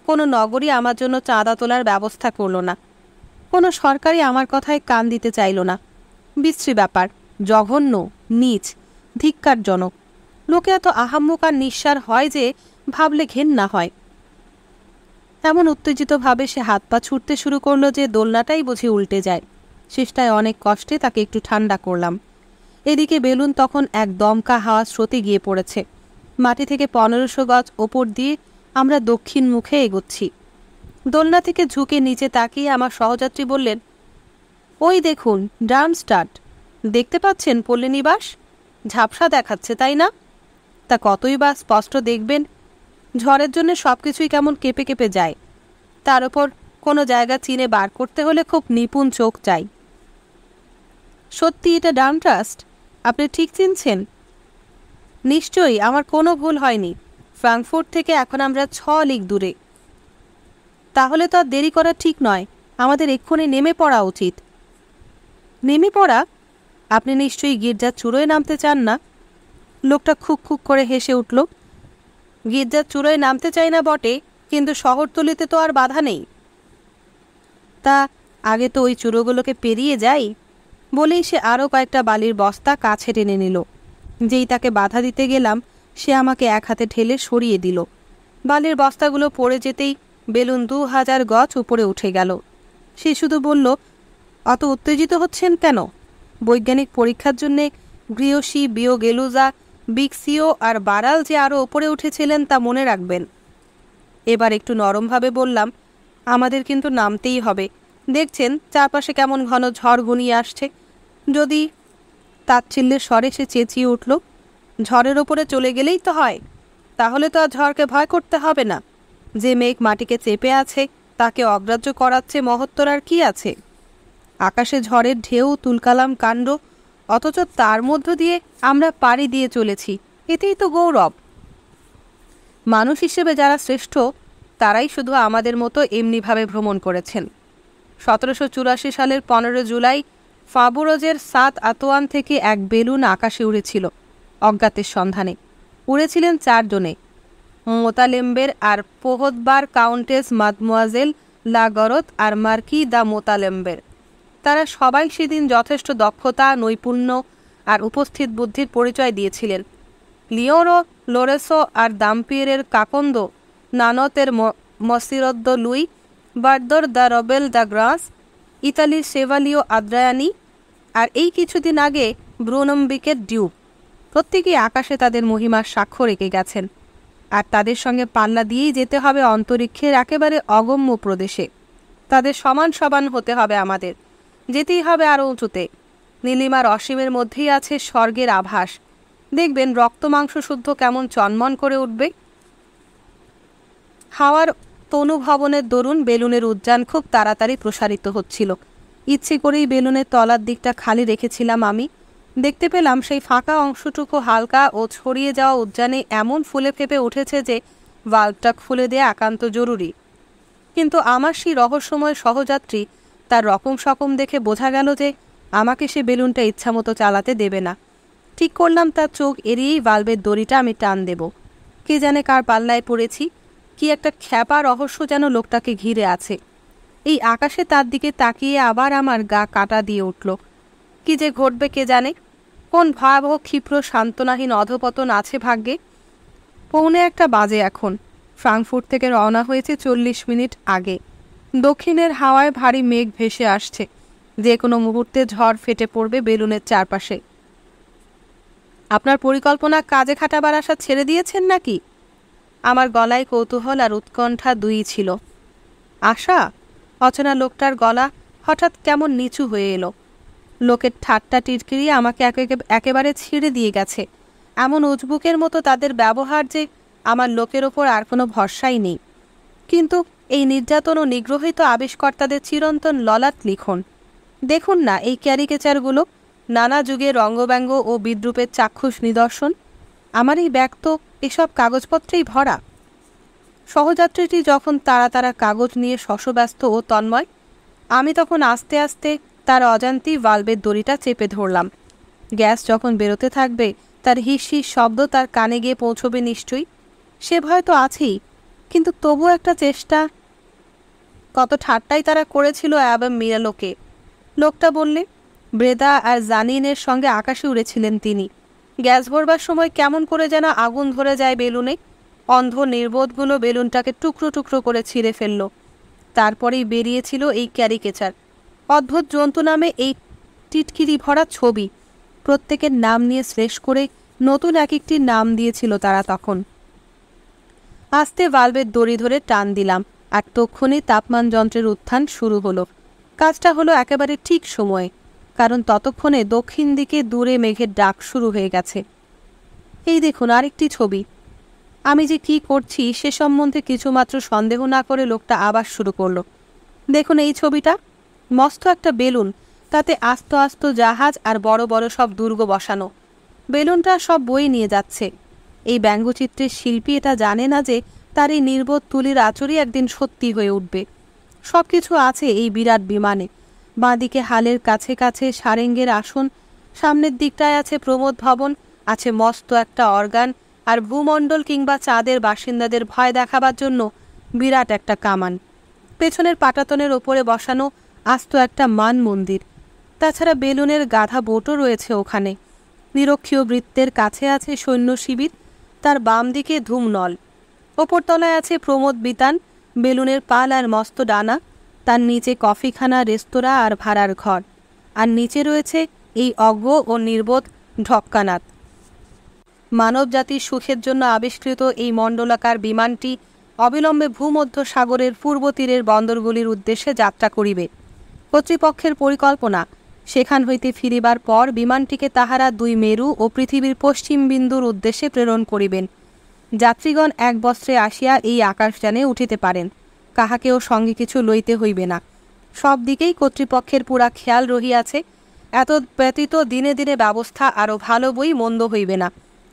কোনো নগরী আমার জন্য চাঁদা তোলার ব্যবস্থা করল না। কোনো সরকারই আমার কথায় কান দিতে চাইল না। বিশ্রী ব্যাপার, জঘন্য, নীচ, ধিক্কারজনক। লোকে এত আহাম্মক আর নিঃসার হয় যে ভাবলে ঘেন্না হয়। এমন উত্তেজিতভাবে সে হাত পা ছুটতে শুরু করলো যে দোলনাটাই বুঝি উল্টে যায়। শেষটায় অনেক কষ্টে তাকে একটু ঠান্ডা করলাম। এদিকে বেলুন তখন এক দমকা হাওয়া স্রোতে গিয়ে পড়েছে। মাটি থেকে 1500 গজ ওপর দিয়ে আমরা দক্ষিণ মুখে এগোচ্ছি। দোলনা থেকে ঝুঁকে নিচে তাকিয়ে আমার সহযাত্রী বললেন, ওই দেখুন ডার্মস্টাড, দেখতে পাচ্ছেন পল্লীনিবাস? ঝাপসা দেখাচ্ছে, তাই না? তা কতই বা স্পষ্ট দেখবেন। ঝড়ের জন্য সব কিছুই কেমন কেঁপে কেঁপে যায়। তার ওপর কোনো জায়গা চিনে বার করতে হলে খুব নিপুণ চোখ চাই। সত্যি এটা ডার্মস্টাড? আপনি ঠিক চিনছেন? নিশ্চয়ই, আমার কোনো ভুল হয়নি। ফ্রাঙ্কফুর্ট থেকে এখন আমরা 6 লিগ দূরে। তাহলে তো আর দেরি করা ঠিক নয়, আমাদের এক্ষুনি নেমে পড়া উচিত। নেমে পড়া? আপনি নিশ্চয়ই গির্জার চূড়োয় নামতে চান না? লোকটা খুক খুক করে হেসে উঠল। গির্জার চূড়োয় নামতে চাই না বটে, কিন্তু শহরতলিতে তো আর বাধা নেই। তা আগে তো ওই চূড়োগুলোকে পেরিয়ে যাই। বলেই সে আরও কয়েকটা বালির বস্তা কাছে টেনে নিল। যেই তাকে বাধা দিতে গেলাম, সে আমাকে এক হাতে ঠেলে সরিয়ে দিল। বালির বস্তাগুলো পড়ে যেতেই বেলুন 2000 গজ উপরে উঠে গেল। সে শুধু বলল, অত উত্তেজিত হচ্ছেন কেন? বৈজ্ঞানিক পরীক্ষার জন্যে গ্রিওসি, বিওগেলুজা, বিক্সিও আর বারাল যে আরও ওপরে উঠেছিলেন তা মনে রাখবেন। এবার একটু নরমভাবে বললাম, আমাদের কিন্তু নামতেই হবে। দেখছেন চারপাশে কেমন ঘন ঝড় ঘনিয়ে আসছে। যদি তাচ্ছিল্যের স্বরে সে চেঁচিয়ে উঠল, ঝড়ের ওপরে চলে গেলেই তো হয়। তাহলে তো আর ঝড়কে ভয় করতে হবে না। যে মেঘ মাটিকে চেপে আছে তাকে অগ্রাহ্য করাচ্ছে মহত্তর আর কি আছে? আকাশে ঝড়ের ঢেউ, তুলকালাম কাণ্ড, অথচ তার মধ্য দিয়ে আমরা পাড়ি দিয়ে চলেছি। এতেই তো গৌরব। মানুষ হিসেবে যারা শ্রেষ্ঠ তারাই শুধু আমাদের মতো এমনিভাবে ভ্রমণ করেছেন। 1784 সালের 15 জুলাই ফাবুরজের সাত আতোয়ান থেকে এক বেলুন আকাশে উড়েছিল অজ্ঞাতের সন্ধানে। উড়েছিলেন 4 জনে, মোতালেম্বের আর পোহতবার কাউন্টেস মাদমোয়াজেল লাগরত আর মার্কি দা মোতালেম্বের। তারা সবাই সেদিন যথেষ্ট দক্ষতা, নৈপুণ্য আর উপস্থিত বুদ্ধির পরিচয় দিয়েছিলেন। লিওরো, লোরেসো আর দাম্পিয়েরের কাকন্দ নানতের মসিরদ্দ লুই, বার্দর দ্য রবেল দ্য গ্রাস, ইতালির সেভালিও আদ্রায়ানি, আর এই কিছুদিন আগে ব্রুনম্বিকের ডিউক। প্রত্যেকেই আকাশে তাদের মহিমার সাক্ষ্য রেখে গেছেন, আর তাদের সঙ্গে পাল্লা দিয়েই যেতে হবে অন্তরিক্ষের একেবারে অগম্য প্রদেশে। তাদের সমান সমান হতে হবে আমাদের, যেতেই হবে আরও উঁচুতে। নীলিমার অসীমের মধ্যেই আছে স্বর্গের আভাস। দেখবেন রক্ত মাংস শুদ্ধ কেমন চনমন করে উঠবে। হাওয়ার তনুভবনের দরুন বেলুনের উদ্যান খুব তাড়াতাড়ি প্রসারিত হচ্ছিল। ইচ্ছে করেই বেলুনের তলার দিকটা খালি রেখেছিলাম আমি। দেখতে পেলাম সেই ফাঁকা অংশটুকু হালকা ও ছড়িয়ে যাওয়া উদ্যানে এমন ফুলে ফেপে উঠেছে যে ভাল্বটা খুলে দেয়া একান্ত জরুরি। কিন্তু আমার সেই রহস্যময় সহযাত্রী, তার রকম সকম দেখে বোঝা গেল যে আমাকে সে বেলুনটা ইচ্ছামতো চালাতে দেবে না। ঠিক করলাম তার চোখ এড়িয়েই ভাল্বের দড়িটা আমি টান দেব। কে জানে কার পাল্লায় পড়েছি, কি একটা খ্যাপা রহস্য যেন লোকটাকে ঘিরে আছে। এই আকাশে তার দিকে তাকিয়ে আবার আমার গা কাটা দিয়ে উঠল। কি যে ঘটবে কে জানে, কোন ভয়াবহ ক্ষিপ্র সান্ত্বনাহীন অধপতন আছে ভাগ্যে। 1:45 বাজে এখন। ফ্রাঙ্কফুর্ট থেকে রওনা হয়েছে 40 মিনিট আগে। দক্ষিণের হাওয়ায় ভারী মেঘ ভেসে আসছে, যে কোনো মুহূর্তে ঝড় ফেটে পড়বে বেলুনের চারপাশে। আপনার পরিকল্পনা কাজে খাটাবার আশা ছেড়ে দিয়েছেন নাকি? আমার গলায় কৌতূহল আর উৎকণ্ঠা দুই ছিল। আশা? অচেনা লোকটার গলা হঠাৎ কেমন নিচু হয়ে এলো। লোকের ঠাট্টা টিটকিরি আমাকে একেবারে ছিঁড়ে দিয়ে গেছে। এমন উজবুকের মতো তাদের ব্যবহার যে আমার লোকের ওপর আর কোনো ভরসাই নেই। কিন্তু এই নির্যাতন ও নিগ্রহিত আবিষ্কর্তাদের চিরন্তন ললাট লিখন। দেখুন না এই ক্যারিকেচারগুলো, নানা যুগের রঙ্গব্যঙ্গ ও বিদ্রূপের চাক্ষুষ নিদর্শন। আমার এই ব্যাগ তো এসব কাগজপত্রেই ভরা। সহযাত্রীটি যখন তারা কাগজ নিয়ে শশব্যস্ত ও তন্ময়, আমি তখন আস্তে আস্তে তার অজান্তেই ভাল্বের দড়িটা চেপে ধরলাম। গ্যাস যখন বেরোতে থাকবে তার হিস হিস শব্দ তার কানে গিয়ে পৌঁছবে নিশ্চয়ই, সে ভয় তো আছেই। কিন্তু তবু একটা চেষ্টা। কত ঠাট্টাই তারা করেছিল অ্যাবাম মিরালোকে। লোকটা বললে ব্রেদা আর জানিনের সঙ্গে আকাশে উড়েছিলেন তিনি। গ্যাস ভরবার সময় কেমন করে যেন আগুন ধরে যায় বেলুনে। অন্ধ নির্বোধগুলো বেলুনটাকে টুকরো টুকরো করে ছিঁড়ে ফেলল। তারপরেই বেরিয়েছিল এই ক্যারিকেচার। অদ্ভুত জন্তু নামে এই টিটকিরি ভরা ছবি। প্রত্যেকের নাম নিয়ে শ্লেষ করে নতুন এক একটি নাম দিয়েছিল তারা তখন। আস্তে ভাল্বের দড়ি ধরে টান দিলাম, আর তক্ষুনি তাপমান যন্ত্রের উত্থান শুরু হলো। কাজটা হলো একেবারে ঠিক সময়ে, কারণ ততক্ষণে দক্ষিণ দিকে দূরে মেঘের ডাক শুরু হয়ে গেছে। এই দেখুন আরেকটি ছবি। আমি যে কি করছি সে সম্বন্ধে কিছুমাত্র সন্দেহ না করে লোকটা আবার শুরু করলো। দেখুন এই ছবিটা, মস্ত একটা বেলুন, তাতে আস্ত আস্ত জাহাজ আর বড় বড় সব দুর্গ বসানো। বেলুনটা সব বয়ে নিয়ে যাচ্ছে। এই ব্যঙ্গচিত্রের শিল্পী এটা জানে না যে তার এই নির্বোধ তুলির আচরই একদিন সত্যি হয়ে উঠবে। সব কিছু আছে এই বিরাট বিমানে। বাঁদিকে হালের কাছে কাছে সারেঙ্গের আসন, সামনের দিকটায় আছে প্রমোদ ভবন, আছে মস্ত একটা অর্গান, আর ভূমণ্ডল কিংবা চাঁদের বাসিন্দাদের ভয় দেখাবার জন্য বিরাট একটা কামান। পেছনের পাটাতনের ওপরে বসানো আস্ত একটা মান মন্দির। তাছাড়া বেলুনের গাধা বোটও রয়েছে ওখানে। নিরক্ষীয় বৃত্তের কাছে আছে সৈন্য শিবির, তার বাম দিকে ধূমনল। ওপরতলায় আছে প্রমোদ বিতান, বেলুনের পাল আর মস্ত ডানা, তার নিচে কফিখানা, রেস্তোরাঁ আর ভাড়ার ঘর, আর নিচে রয়েছে এই অজ্ঞ ও নির্বোধ ঢক্কানাথ। মানব জাতির সুখের জন্য আবিষ্কৃত এই মণ্ডলাকার বিমানটি অবিলম্বে ভূমধ্য সাগরের পূর্ব তীরের বন্দরগুলির উদ্দেশ্যে যাত্রা করিবে। কর্তৃপক্ষের পরিকল্পনা, সেখান হইতে ফিরিবার পর বিমানটিকে তাহারা 2 মেরু ও পৃথিবীর পশ্চিম বিন্দুর উদ্দেশ্যে প্রেরণ করিবেন। যাত্রীগণ এক বস্ত্রে আসিয়া এই আকাশযানে উঠিতে পারেন, কাহাকেও সঙ্গে কিছু লইতে হইবে না। সব দিকেই কর্তৃপক্ষের পুরা খেয়াল রহিয়াছে। এত ব্যতীত দিনে দিনে ব্যবস্থা আরও ভালো বই মন্দ হইবে না।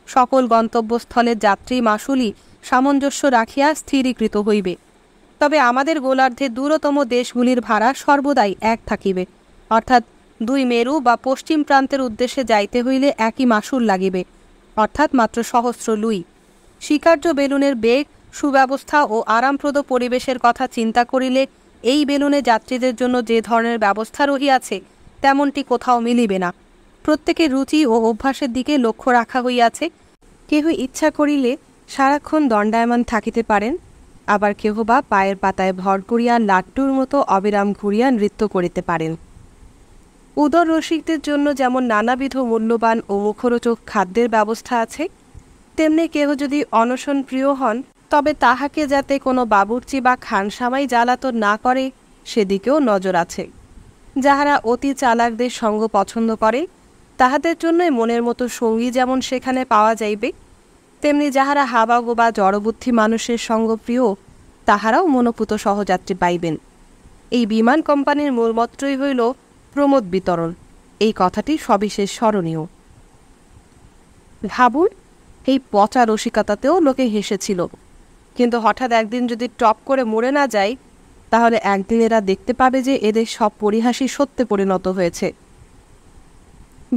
সকল গন্তব্যস্থলের যাত্রী মাসুলি সামঞ্জস্য রাখিয়া স্থিরীকৃত হইবে। তবে আমাদের গোলার্ধে দূরতম দেশগুলির ভাড়া সর্বদাই এক থাকিবে, অর্থাৎ 2 মেরু বা পশ্চিম প্রান্তের উদ্দেশ্যে যাইতে হইলে একই মাসুল লাগিবে, অর্থাৎ মাত্র 1,000 লুই। স্বীকার্য বেলুনের বেগ, সুব্যবস্থা ও আরামপ্রদ পরিবেশের কথা চিন্তা করিলে এই বেলুনে যাত্রীদের জন্য যে ধরনের ব্যবস্থা রহিয়াছে তেমনটি কোথাও মিলিবে না। প্রত্যেকের রুচি ও অভ্যাসের দিকে লক্ষ্য রাখা হইয়াছে। কেহ ইচ্ছা করিলে সারাক্ষণ দণ্ডায়মান থাকিতে পারেন, আবার কেহ বা পায়ের পাতায় ভর করিয়া লাট্টুর মতো অবিরাম ঘুরিয়া নৃত্য করিতে পারেন। উদর রসিকদের জন্য যেমন নানাবিধ মূল্যবান ও মুখরোচক খাদ্যের ব্যবস্থা আছে, তেমনি কেহ যদি অনশন প্রিয় হন, তবে তাহাকে যাতে কোনো বাবুর্চি বা খানসামাই জ্বালাতন না করে সেদিকেও নজর আছে। যাহারা অতি চালাকদের সঙ্গ পছন্দ করে, তাহাদের জন্যই মনের মতো সঙ্গী যেমন সেখানে পাওয়া যাইবে, তেমনি যাহারা হাবাগোবা জড়বুদ্ধি মানুষের সঙ্গ প্রিয়, তাহারাও মনোপুত সহযাত্রী পাইবেন। এই বিমান কোম্পানির মূলমন্ত্রই হইল প্রমোদ বিতরণ। এই কথাটি সবিশেষ স্মরণীয়। ভাবুন, এই পচা রসিকতাতেও লোকে হেসেছিল, কিন্তু হঠাৎ একদিন যদি টপ করে মরে না যায়, তাহলে একদিন এরা দেখতে পাবে যে এদের সব পরিহাসই সত্যে পরিণত হয়েছে।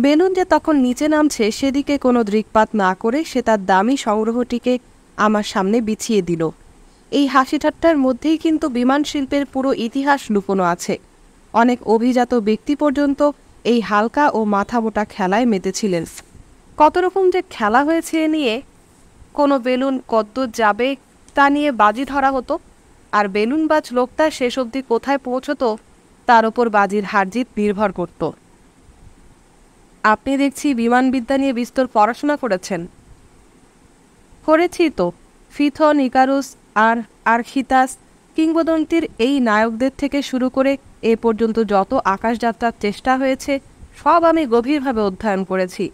বেলুন যে তখন নিচে নামছে সেদিকে কোনো দৃকপাত না করে সে তার দামি সংগ্রহটিকে আমার সামনে বিছিয়ে দিল। এই হাসি ঠাট্টার মধ্যেই কিন্তু বিমান শিল্পের পুরো ইতিহাস লুকোনো আছে। অনেক অভিজাত ব্যক্তি পর্যন্ত এই হালকা ও মাথা মোটা খেলায় মেতেছিলেন। কত রকম যে খেলা হয়েছে এ নিয়ে। কোনো বেলুন কদ্দূর যাবে তা নিয়ে বাজি ধরা হতো, আর বেলুনবাজ লোকটা শেষ অবধি কোথায় পৌঁছত তার ওপর বাজির হারজিত নির্ভর করত। আপনি দেখছি বিমানবিদ্যা নিয়ে বিস্তর পড়াশোনা করেছেন। করেছি তো। ফিথন, ইকারুস আর আর্খিতাস কিংবদন্তির এই নায়কদের থেকে শুরু করে এ পর্যন্ত যত আকাশযাত্রার চেষ্টা হয়েছে সব আমি গভীরভাবে অধ্যয়ন করেছি।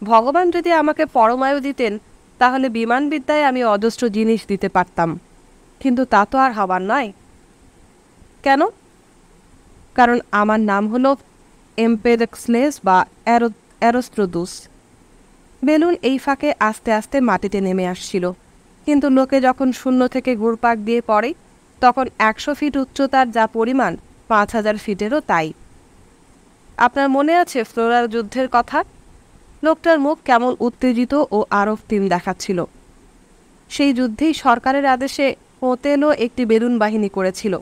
ভগবান যদি আমাকে পরমায়ু দিতেন, তাহলে বিমানবিদ্যায় আমি অজস্র জিনিস দিতে পারতাম, কিন্তু তা তো আর হবার নয়। কেন? কারণ আমার নাম হলো এম্পেরক্সলেস বা অ্যারোস্ট্রোদুস। বেলুন এই ফাঁকে আস্তে আস্তে মাটিতে নেমে আসছিল, কিন্তু লোকে যখন শূন্য থেকে ঘুরপাক দিয়ে পড়ে, তখন 100 ফিট উচ্চতার যা পরিমাণ, 5000 ফিটেরও তাই। আপনার মনে আছে ফ্লোরার যুদ্ধের কথা? লোকটার মুখ কেমন উত্তেজিত ও আরক্তিম দেখাচ্ছিল। সেই যুদ্ধেই সরকারের আদেশে হোতেলও একটি বেলুন বাহিনী করেছিল।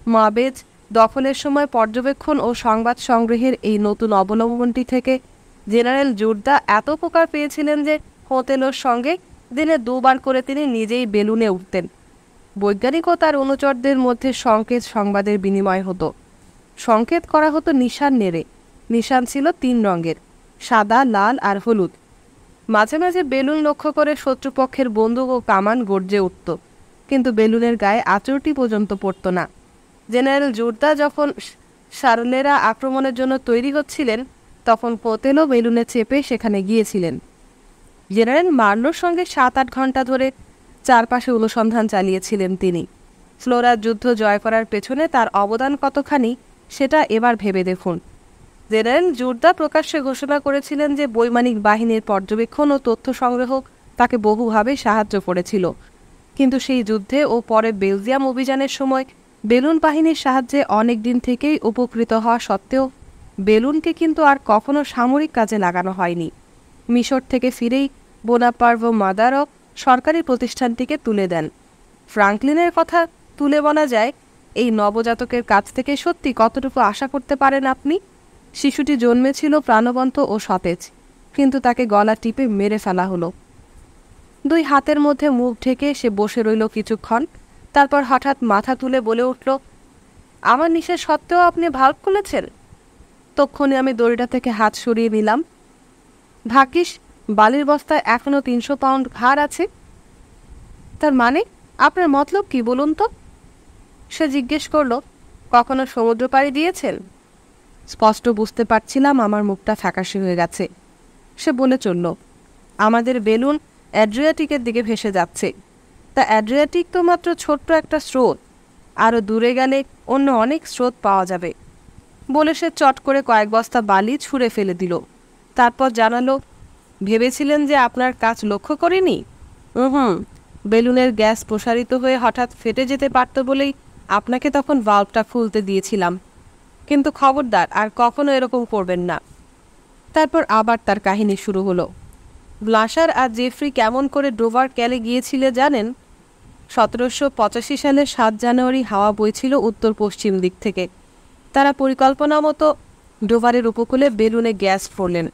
মাবেজ দখলের সময় পর্যবেক্ষণ ও সংবাদ সংগ্রহের এই নতুন অবলম্বনটি থেকে জেনারেল জুর্দা এত উপকার পেয়েছিলেন যে হোতেলোর সঙ্গে দিনে 2 বার করে তিনি নিজেই বেলুনে উঠতেন। বৈজ্ঞানিক ও তার অনুচরদের মধ্যে সংকেত সংবাদের বিনিময় হতো। সংকেত করা হতো নিশান নেড়ে। নিশান ছিল 3 রঙের, সাদা, লাল আর হলুদ। মাঝে মাঝে বেলুন লক্ষ্য করে শত্রুপক্ষের বন্দুক ও কামান গর্জে উঠত, কিন্তু বেলুনের গায়ে আঁচড়টি পর্যন্ত পড়ত না। জেনারেল জুর্দা যখন সারলেরা আক্রমণের জন্য তৈরি হচ্ছিলেন, তখন হোতেলও বেলুনে চেপে সেখানে গিয়েছিলেন। জেনারেল মার্লোর সঙ্গে 7-8 ঘন্টা ধরে চারপাশে অনুসন্ধান চালিয়েছিলেন তিনি। ফ্লোরার যুদ্ধ জয় করার পেছনে তার অবদান কতখানি সেটা এবার ভেবে দেখুন। জেনারেল জুর্দা প্রকাশ্যে ঘোষণা করেছিলেন যে বৈমানিক বাহিনীর পর্যবেক্ষণ ও তথ্য সংগ্রহ তাকে বহুভাবে সাহায্য করেছিল, কিন্তু সেই যুদ্ধে ও পরে বেলজিয়াম অভিযানের সময় বেলুন বাহিনীর সাহায্যে অনেক দিন থেকেই উপকৃত হওয়া সত্ত্বেও বেলুনকে কিন্তু আর কখনো সামরিক কাজে লাগানো হয়নি। মিশর থেকে ফিরেই বোনাপার্ভ মাদারক সরকারি প্রতিষ্ঠানটিকে তুলে দেন। ফ্রাঙ্কলিনের কথা তুলে বলা যায়, এই নবজাতকের কাছ থেকে সত্যি কতটুকু আশা করতে পারেন আপনি? শিশুটি জন্মেছিল প্রাণবন্ত ও সতেজ, কিন্তু তাকে গলা টিপে মেরে ফেলা হলো। 2 হাতের মধ্যে মুখ ঢেকে সে বসে রইল কিছুক্ষণ, তারপর হঠাৎ মাথা তুলে বলে উঠল, আমার নিষেধ সত্ত্বেও আপনি ভাল্ব খুলেছেন? তক্ষণে আমি দড়িটা থেকে হাত সরিয়ে নিলাম। ভাগ্যিস বালির বস্তায় এখনো 300 পাউন্ড ভার আছে। তার মানে আপনার মতলব কি বলুন তো? সে জিজ্ঞেস করল, কখনো সমুদ্র পাড়ি দিয়েছেন? স্পষ্ট বুঝতে পারছিলাম আমার মুখটা ফ্যাকাশে হয়ে গেছে। সে বলে চলল, আমাদের বেলুন অ্যাড্রিয়াটিকের দিকে ভেসে যাচ্ছে। তা অ্যাড্রিয়াটিক তো মাত্র ছোট্ট একটা স্রোত, আরও দূরে গেলে অন্য অনেক স্রোত পাওয়া যাবে। বলে সে চট করে কয়েক বস্তা বালি ছুঁড়ে ফেলে দিল। তারপর জানালো, ভেবেছিলেন যে আপনার কাজ লক্ষ্য করিনি? বেলুনের গ্যাস প্রসারিত হয়ে হঠাৎ ফেটে যেতে পারত বলেই আপনাকে তখন ভাল্বটা খুলতে দিয়েছিলাম, কিন্তু খবরদার আর কখনো এরকম করবেন না। তারপর আবার তার কাহিনী শুরু হলো। ব্লাশার আর জেফ্রি কেমন করে ডোভার ক্যালে গিয়েছিল জানেন? 1785 সালের 7 জানুয়ারি হাওয়া বইছিল উত্তর পশ্চিম দিক থেকে। তারা পরিকল্পনা মতো ডোভারের উপকূলে বেলুনে গ্যাস ফোড়লেন।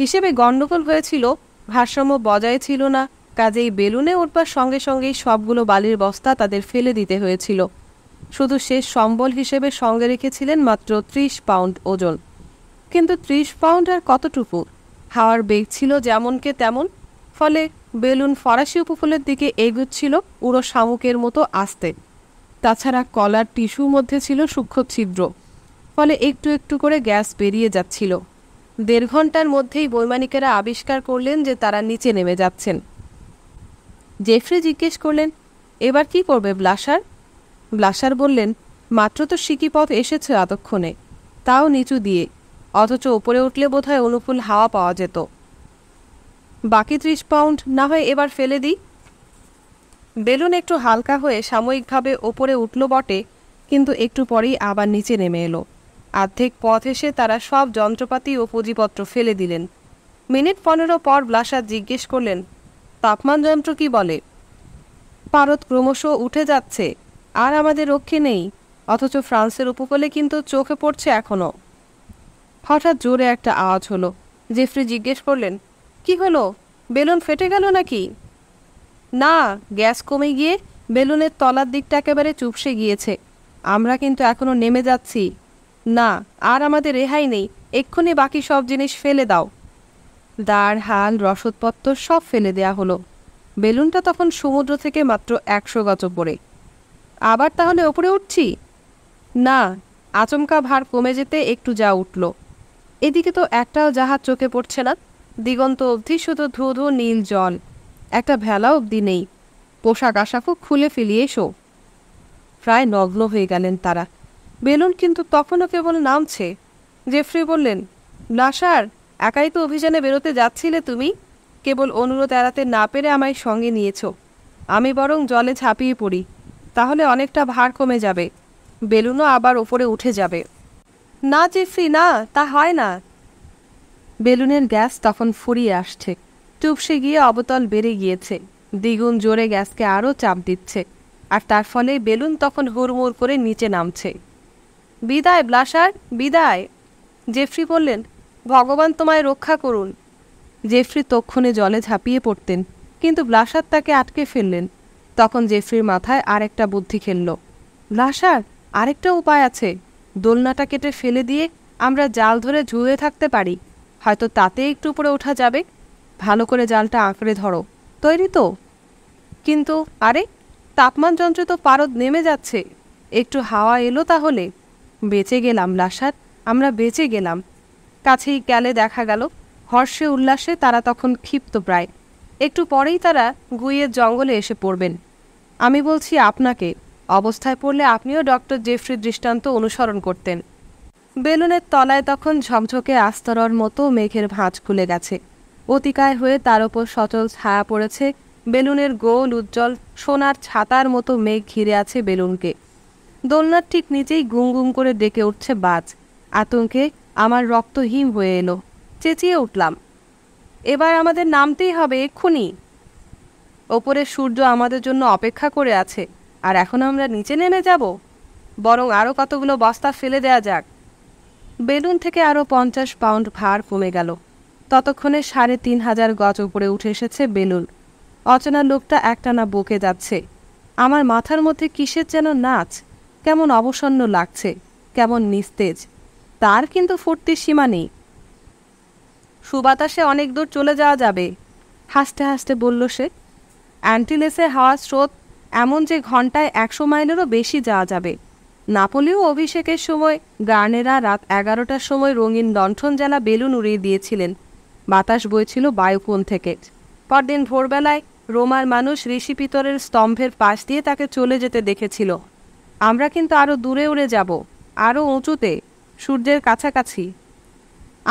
হিসেবে গণ্ডগোল হয়েছিল, ভারসাম্য বজায় ছিল না, কাজেই বেলুনে উঠবার সঙ্গে সঙ্গেই সবগুলো বালির বস্তা তাদের ফেলে দিতে হয়েছিল। শুধু শেষ সম্বল হিসেবে সঙ্গে রেখেছিলেন মাত্র 30 পাউন্ড ওজন। কিন্তু 30 পাউন্ড আর কতটুকু? হাওয়ার বেগ ছিল যেমনকে তেমন, ফলে বেলুন ফরাসি উপকূলের দিকে এগোচ্ছিল উড়ো শামুকের মতো আস্তে। তাছাড়া কলার টিস্যুর মধ্যে ছিল সূক্ষ্ম ছিদ্র, ফলে একটু একটু করে গ্যাস বেরিয়ে যাচ্ছিল। 1.5 ঘন্টার মধ্যেই বৈমানিকেরা আবিষ্কার করলেন যে তারা নিচে নেমে যাচ্ছেন। জেফ্রি জিজ্ঞেস করলেন, এবার কি করবে ব্লাশার? ব্লাশার বললেন, মাত্র তো সিকিপথ এসেছে এতক্ষণে, তাও নিচু দিয়ে, অথচ ওপরে উঠলে বোধহয় অনুকূল হাওয়া পাওয়া যেত। বাকি 30 পাউন্ড না হয় এবার ফেলে দিই। বেলুন একটু হালকা হয়ে সাময়িকভাবে ওপরে উঠল বটে, কিন্তু একটু পরেই আবার নিচে নেমে এলো। অর্ধেক পথ এসে তারা সব যন্ত্রপাতি ও পুঁজিপত্র ফেলে দিলেন। মিনিট 15 পর ব্লাশার জিজ্ঞেস করলেন, তাপমান যন্ত্র কি বলে? পারদ ক্রমশ উঠে যাচ্ছে, আর আমাদের রক্ষে নেই, অথচ ফ্রান্সের উপকূলে কিন্তু চোখে পড়ছে এখনো। হঠাৎ জোরে একটা আওয়াজ হলো। জেফ্রি জিজ্ঞেস করলেন, কি হলো? বেলুন ফেটে গেল নাকি? না, গ্যাস কমে গিয়ে বেলুনের তলার দিকটা একেবারে চুপসে গিয়েছে। আমরা কিন্তু এখনো নেমে যাচ্ছি না, আর আমাদের রেহাই নেই। এক্ষুনি বাকি সব জিনিস ফেলে দাও। দাঁড়, হাল, রসদপত্র সব ফেলে দেয়া হলো। বেলুনটা তখন সমুদ্র থেকে মাত্র 100 গজ পড়ে। আবার তাহলে ওপরে উঠছি? না, আচমকা ভার কমে যেতে একটু যা উঠল। এদিকে তো একটাও জাহাজ চোখে পড়ছে না। দিগন্ত অবধি শুধু ধু ধু নীল জল, একটা ভেলা অবধি নেই। পোশাক আশাকও খুলে ফেলিয়ে এসো। প্রায় নগ্ন হয়ে গেলেন তারা। বেলুন কিন্তু তখনও কেবল নামছে। জেফ্রি বললেন, ব্লাশার, একাই তো অভিযানে বেরোতে যাচ্ছিলে তুমি, কেবল অনুরোধ এড়াতে না পেরে আমায় সঙ্গে নিয়েছ। আমি বরং জলে ঝাঁপিয়ে পড়ি, তাহলে অনেকটা ভার কমে যাবে, বেলুনও আবার ওপরে উঠে যাবে। না জেফ্রি, না, তা হয় না। বেলুনের গ্যাস তখন ফুরিয়ে আসছে, চুপসে গিয়ে অবতল বেড়ে গিয়েছে, দ্বিগুণ জোরে গ্যাসকে আরও চাপ দিচ্ছে, আর তার ফলে বেলুন তখন হুড়মুড় করে নিচে নামছে। বিদায় ব্লাশার, বিদায়। জেফ্রি বললেন, ভগবান তোমায় রক্ষা করুন। জেফ্রি তক্ষণে জলে ঝাঁপিয়ে পড়তেন, কিন্তু ব্লাশার তাকে আটকে ফেললেন। তখন জেফ্রির মাথায় আরেকটা বুদ্ধি খেলল। ব্লাশার, আরেকটা উপায় আছে। দোলনাটা কেটে ফেলে দিয়ে আমরা জাল ধরে ঝুলে থাকতে পারি, হয়তো তাতে একটু উপরে ওঠা যাবে। ভালো করে জালটা আঁকড়ে ধরো। তৈরি তো? কিন্তু আরে, তাপমান যন্ত্রে তো পারদ নেমে যাচ্ছে। একটু হাওয়া এলো তাহলে। বেঁচে গেলাম ব্লাশার, আমরা বেঁচে গেলাম। কাছেই গেলে দেখা গেল, হর্ষে উল্লাসে তারা তখন ক্ষিপ্ত প্রায়। একটু পরেই তারা গুইয়ের জঙ্গলে এসে পড়বেন। আমি বলছি আপনাকে, অবস্থায় পড়লে আপনিও ডক্টর জেফ্রির দৃষ্টান্ত অনুসরণ করতেন। বেলুনের তলায় তখন ঝকঝকে আস্তরর মতো মেঘের ভাঁজ খুলে গেছে। অতিকায় হয়ে তার ওপর সচল ছায়া পড়েছে। বেলুনের গোল উজ্জ্বল সোনার ছাতার মতো মেঘ ঘিরে আছে বেলুনকে। দোলনার ঠিক নিচেই গুম গুম করে ডেকে উঠছে বাজ। আতঙ্কে আমার রক্ত হিম হয়ে এলো। চেঁচিয়ে উঠলাম, এবার আমাদের নামতেই হবে এক্ষুনি। ওপরে সূর্য আমাদের জন্য অপেক্ষা করে আছে, আর এখন আমরা নিচে নেমে যাব? বরং আরও কতগুলো বস্তা ফেলে দেয়া যাক। বেলুন থেকে আরও 50 পাউন্ড ভার কমে গেল। ততক্ষণে 3500 গজ উপরে উঠে এসেছে বেলুন। অচেনা লোকটা একটানা বকে যাচ্ছে। আমার মাথার মধ্যে কিসের যেন নাচ, কেমন অবসন্ন লাগছে, কেমন নিস্তেজ। তার কিন্তু ফুর্তির সীমা নেই। সুবাতাসে অনেক দূর চলে যাওয়া যাবে, হাসতে হাসতে বলল সে। অ্যান্টিলেসে হাওয়ার স্রোত এমন যে ঘন্টায় 100 মাইলেরও বেশি যাওয়া যাবে। নাপোলিও অভিষেকের সময় গার্নেরা রাত 11টার সময় রঙিন লণ্ঠন জ্বালা বেলুন উড়িয়ে দিয়েছিলেন। বাতাস বইছিল বায়ুকোণ থেকে। পরদিন ভোরবেলায় রোমার মানুষ ঋষি পিতরের স্তম্ভের পাশ দিয়ে তাকে চলে যেতে দেখেছিল। আমরা কিন্তু আরও দূরে উড়ে যাব, আরও উঁচুতে, সূর্যের কাছাকাছি।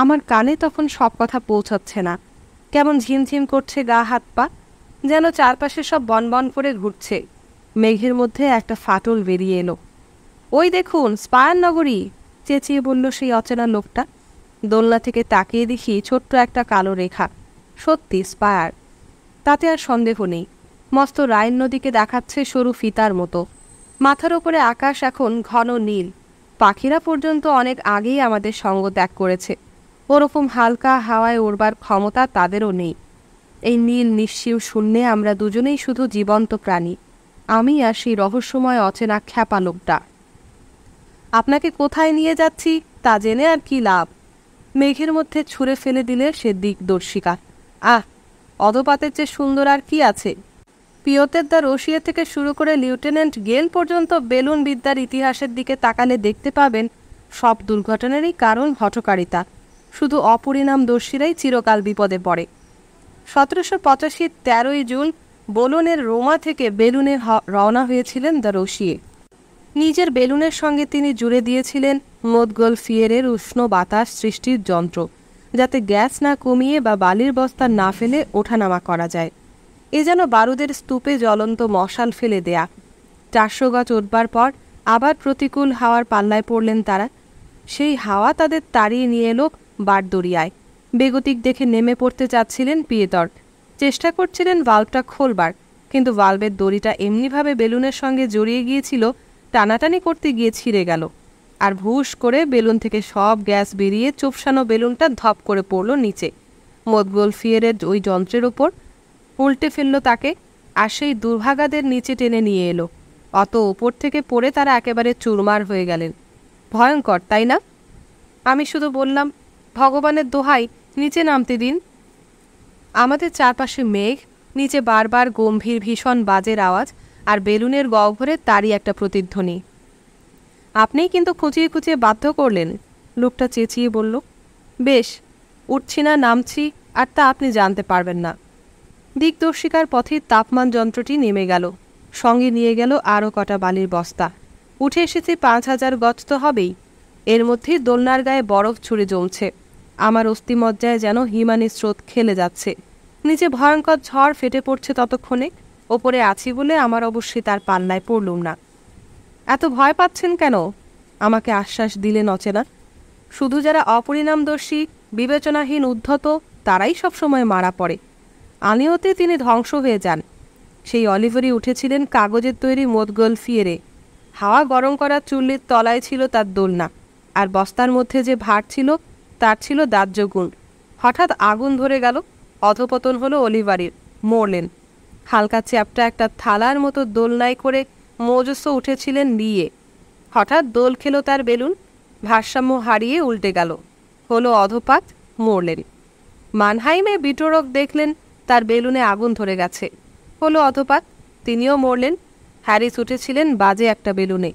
আমার কানে তখন সব কথা পৌঁছাচ্ছে না। কেমন ঝিমঝিম করছে গা হাত পা, যেন চারপাশে সব বনবন করে ঘুরছে। মেঘের মধ্যে একটা ফাটল বেরিয়ে এলো। ওই দেখুন, স্পায়ার নগরী, চেঁচিয়ে বলল সেই অচেনা লোকটা। দোলনা থেকে তাকিয়ে দেখি ছোট্ট একটা কালো রেখা। সত্যি স্পায়ার, তাতে আর সন্দেহ নেই। মস্ত রাইন নদীকে দেখাচ্ছে সরু ফিতার মতো। মাথার ওপরে আকাশ এখন ঘন নীল। পাখিরা পর্যন্ত অনেক আগেই আমাদের সঙ্গ ত্যাগ করেছে। ওরকম হালকা হাওয়ায় উড়বার ক্ষমতা তাদেরও নেই। এই নীল নিশ্চিম শূন্যে আমরা দুজনেই শুধু জীবন্ত প্রাণী, আমি আর সেই রহস্যময় অচেনা খ্যাপা লোকটা। আপনাকে কোথায় নিয়ে যাচ্ছি তা জেনে আর কি লাভ? মেঘের মধ্যে ছুঁড়ে ফেলে দিলে সে দিকদর্শিকা। অধপাতের চেয়ে সুন্দর আর কি আছে? পিয়তের দা রশিয়া থেকে শুরু করে লিউটেন্যান্ট গেল পর্যন্ত বেলুন বিদ্যার ইতিহাসের দিকে তাকালে দেখতে পাবেন সব দুর্ঘটনারই কারণ হঠকারিতা। শুধু অপরিণামদর্শীরাই চিরকাল বিপদে পড়ে। 1785 13ই জুন বোলনের রোমা থেকে বেলুনে রওনা হয়েছিলেন দা রশিয়ে। নিজের বেলুনের সঙ্গে তিনি জুড়ে দিয়েছিলেন মোদগলফিয়েরের উষ্ণ বাতাস সৃষ্টির যন্ত্র, যাতে গ্যাস না কমিয়ে বা বালির বস্তা না ফেলে ওঠানামা করা যায়। এ যেন বারুদের স্তূপে জ্বলন্ত মশাল ফেলে দেয়া। 400 গজ উঠবার পর আবার প্রতিকূল হাওয়ার পাল্লায় পড়লেন তারা। সেই হাওয়া তাদের তাড়িয়ে নিয়ে এলো বারদরিয়ায়। বেগতিক দেখে নেমে পড়তে চাচ্ছিলেন পিয়েতর। চেষ্টা করছিলেন ভাল্বটা খোলবার, কিন্তু ভাল্বের দড়িটা এমনিভাবে বেলুনের সঙ্গে জড়িয়ে গিয়েছিল, টানাটানি করতে গিয়ে ছিঁড়ে গেল। আর ভুস করে বেলুন থেকে সব গ্যাস বেরিয়ে চোপসানো বেলুনটা ধপ করে পড়ল নিচে মোদগলফিয়েরের ওই যন্ত্রের ওপর। উল্টে ফেলল তাকে, আর সেই দুর্ভাগাদের নিচে টেনে নিয়ে এলো। অত ওপর থেকে পড়ে তারা একেবারে চুরমার হয়ে গেলেন। ভয়ঙ্কর, তাই না? আমি শুধু বললাম, ভগবানের দোহাই, নিচে নামতে দিন। আমাদের চারপাশে মেঘ, নিচে বারবার গম্ভীর ভীষণ বাজের আওয়াজ, আর বেলুনের গহ্বরে তারই একটা প্রতিধ্বনি। আপনিই কিন্তু খুঁচিয়ে খুঁচিয়ে বাধ্য করলেন, লোকটা চেঁচিয়ে বলল। বেশ, উঠছি না নামছি, আর তা আপনি জানতে পারবেন না। দিকদর্শিকার পথে তাপমান যন্ত্রটি নেমে গেল, সঙ্গে নিয়ে গেল আরও কটা বালির বস্তা। উঠে এসেছে 5000 গজ তো হবেই। এর মধ্যেই দোলনার গায়ে বরফ ছুঁড়ে জমছে। আমার অস্থিমজ্জায় যেন হিমানি স্রোত খেলে যাচ্ছে। নিচে ভয়ঙ্কর ঝড় ফেটে পড়ছে ততক্ষণে। ওপরে আছি বলে আমার অবশ্যই তার পাল্লায় পড়লুম না। এত ভয় পাচ্ছেন কেন? আমাকে আশ্বাস দিলেন অচেনা। শুধু যারা অপরিণামদর্শী, বিবেচনাহীন, উদ্ধত, তারাই সবসময় মারা পড়ে। আনিওতে তিনি ধ্বংস হয়ে যান। সেই অলিভারই উঠেছিলেন কাগজের তৈরি মোদগলফিয়েরে। হাওয়া গরম করা চুল্লির তলায় ছিল তার দোলনা, আর বস্তার মধ্যে যে ভার ছিল তার ছিল দাহ্যগুণ। হঠাৎ আগুন ধরে গেল, অধপতন হলো অলিভারের, মরলেন। হালকা চ্যাপটা একটা থালার মতো দোলনায় করে মৌজস্য উঠেছিলেন নিয়ে। হঠাৎ দোল খেলো তার বেলুন, ভারসাম্য হারিয়ে উল্টে গেল, হলো অধপাত, মরলেন। মানহাইমে বিটোরক দেখলেন তার বেলুনে আগুন ধরে গেছে, হলো অধপাত, তিনিও মরলেন। হ্যারিস উঠেছিলেন বাজে একটা বেলুনে,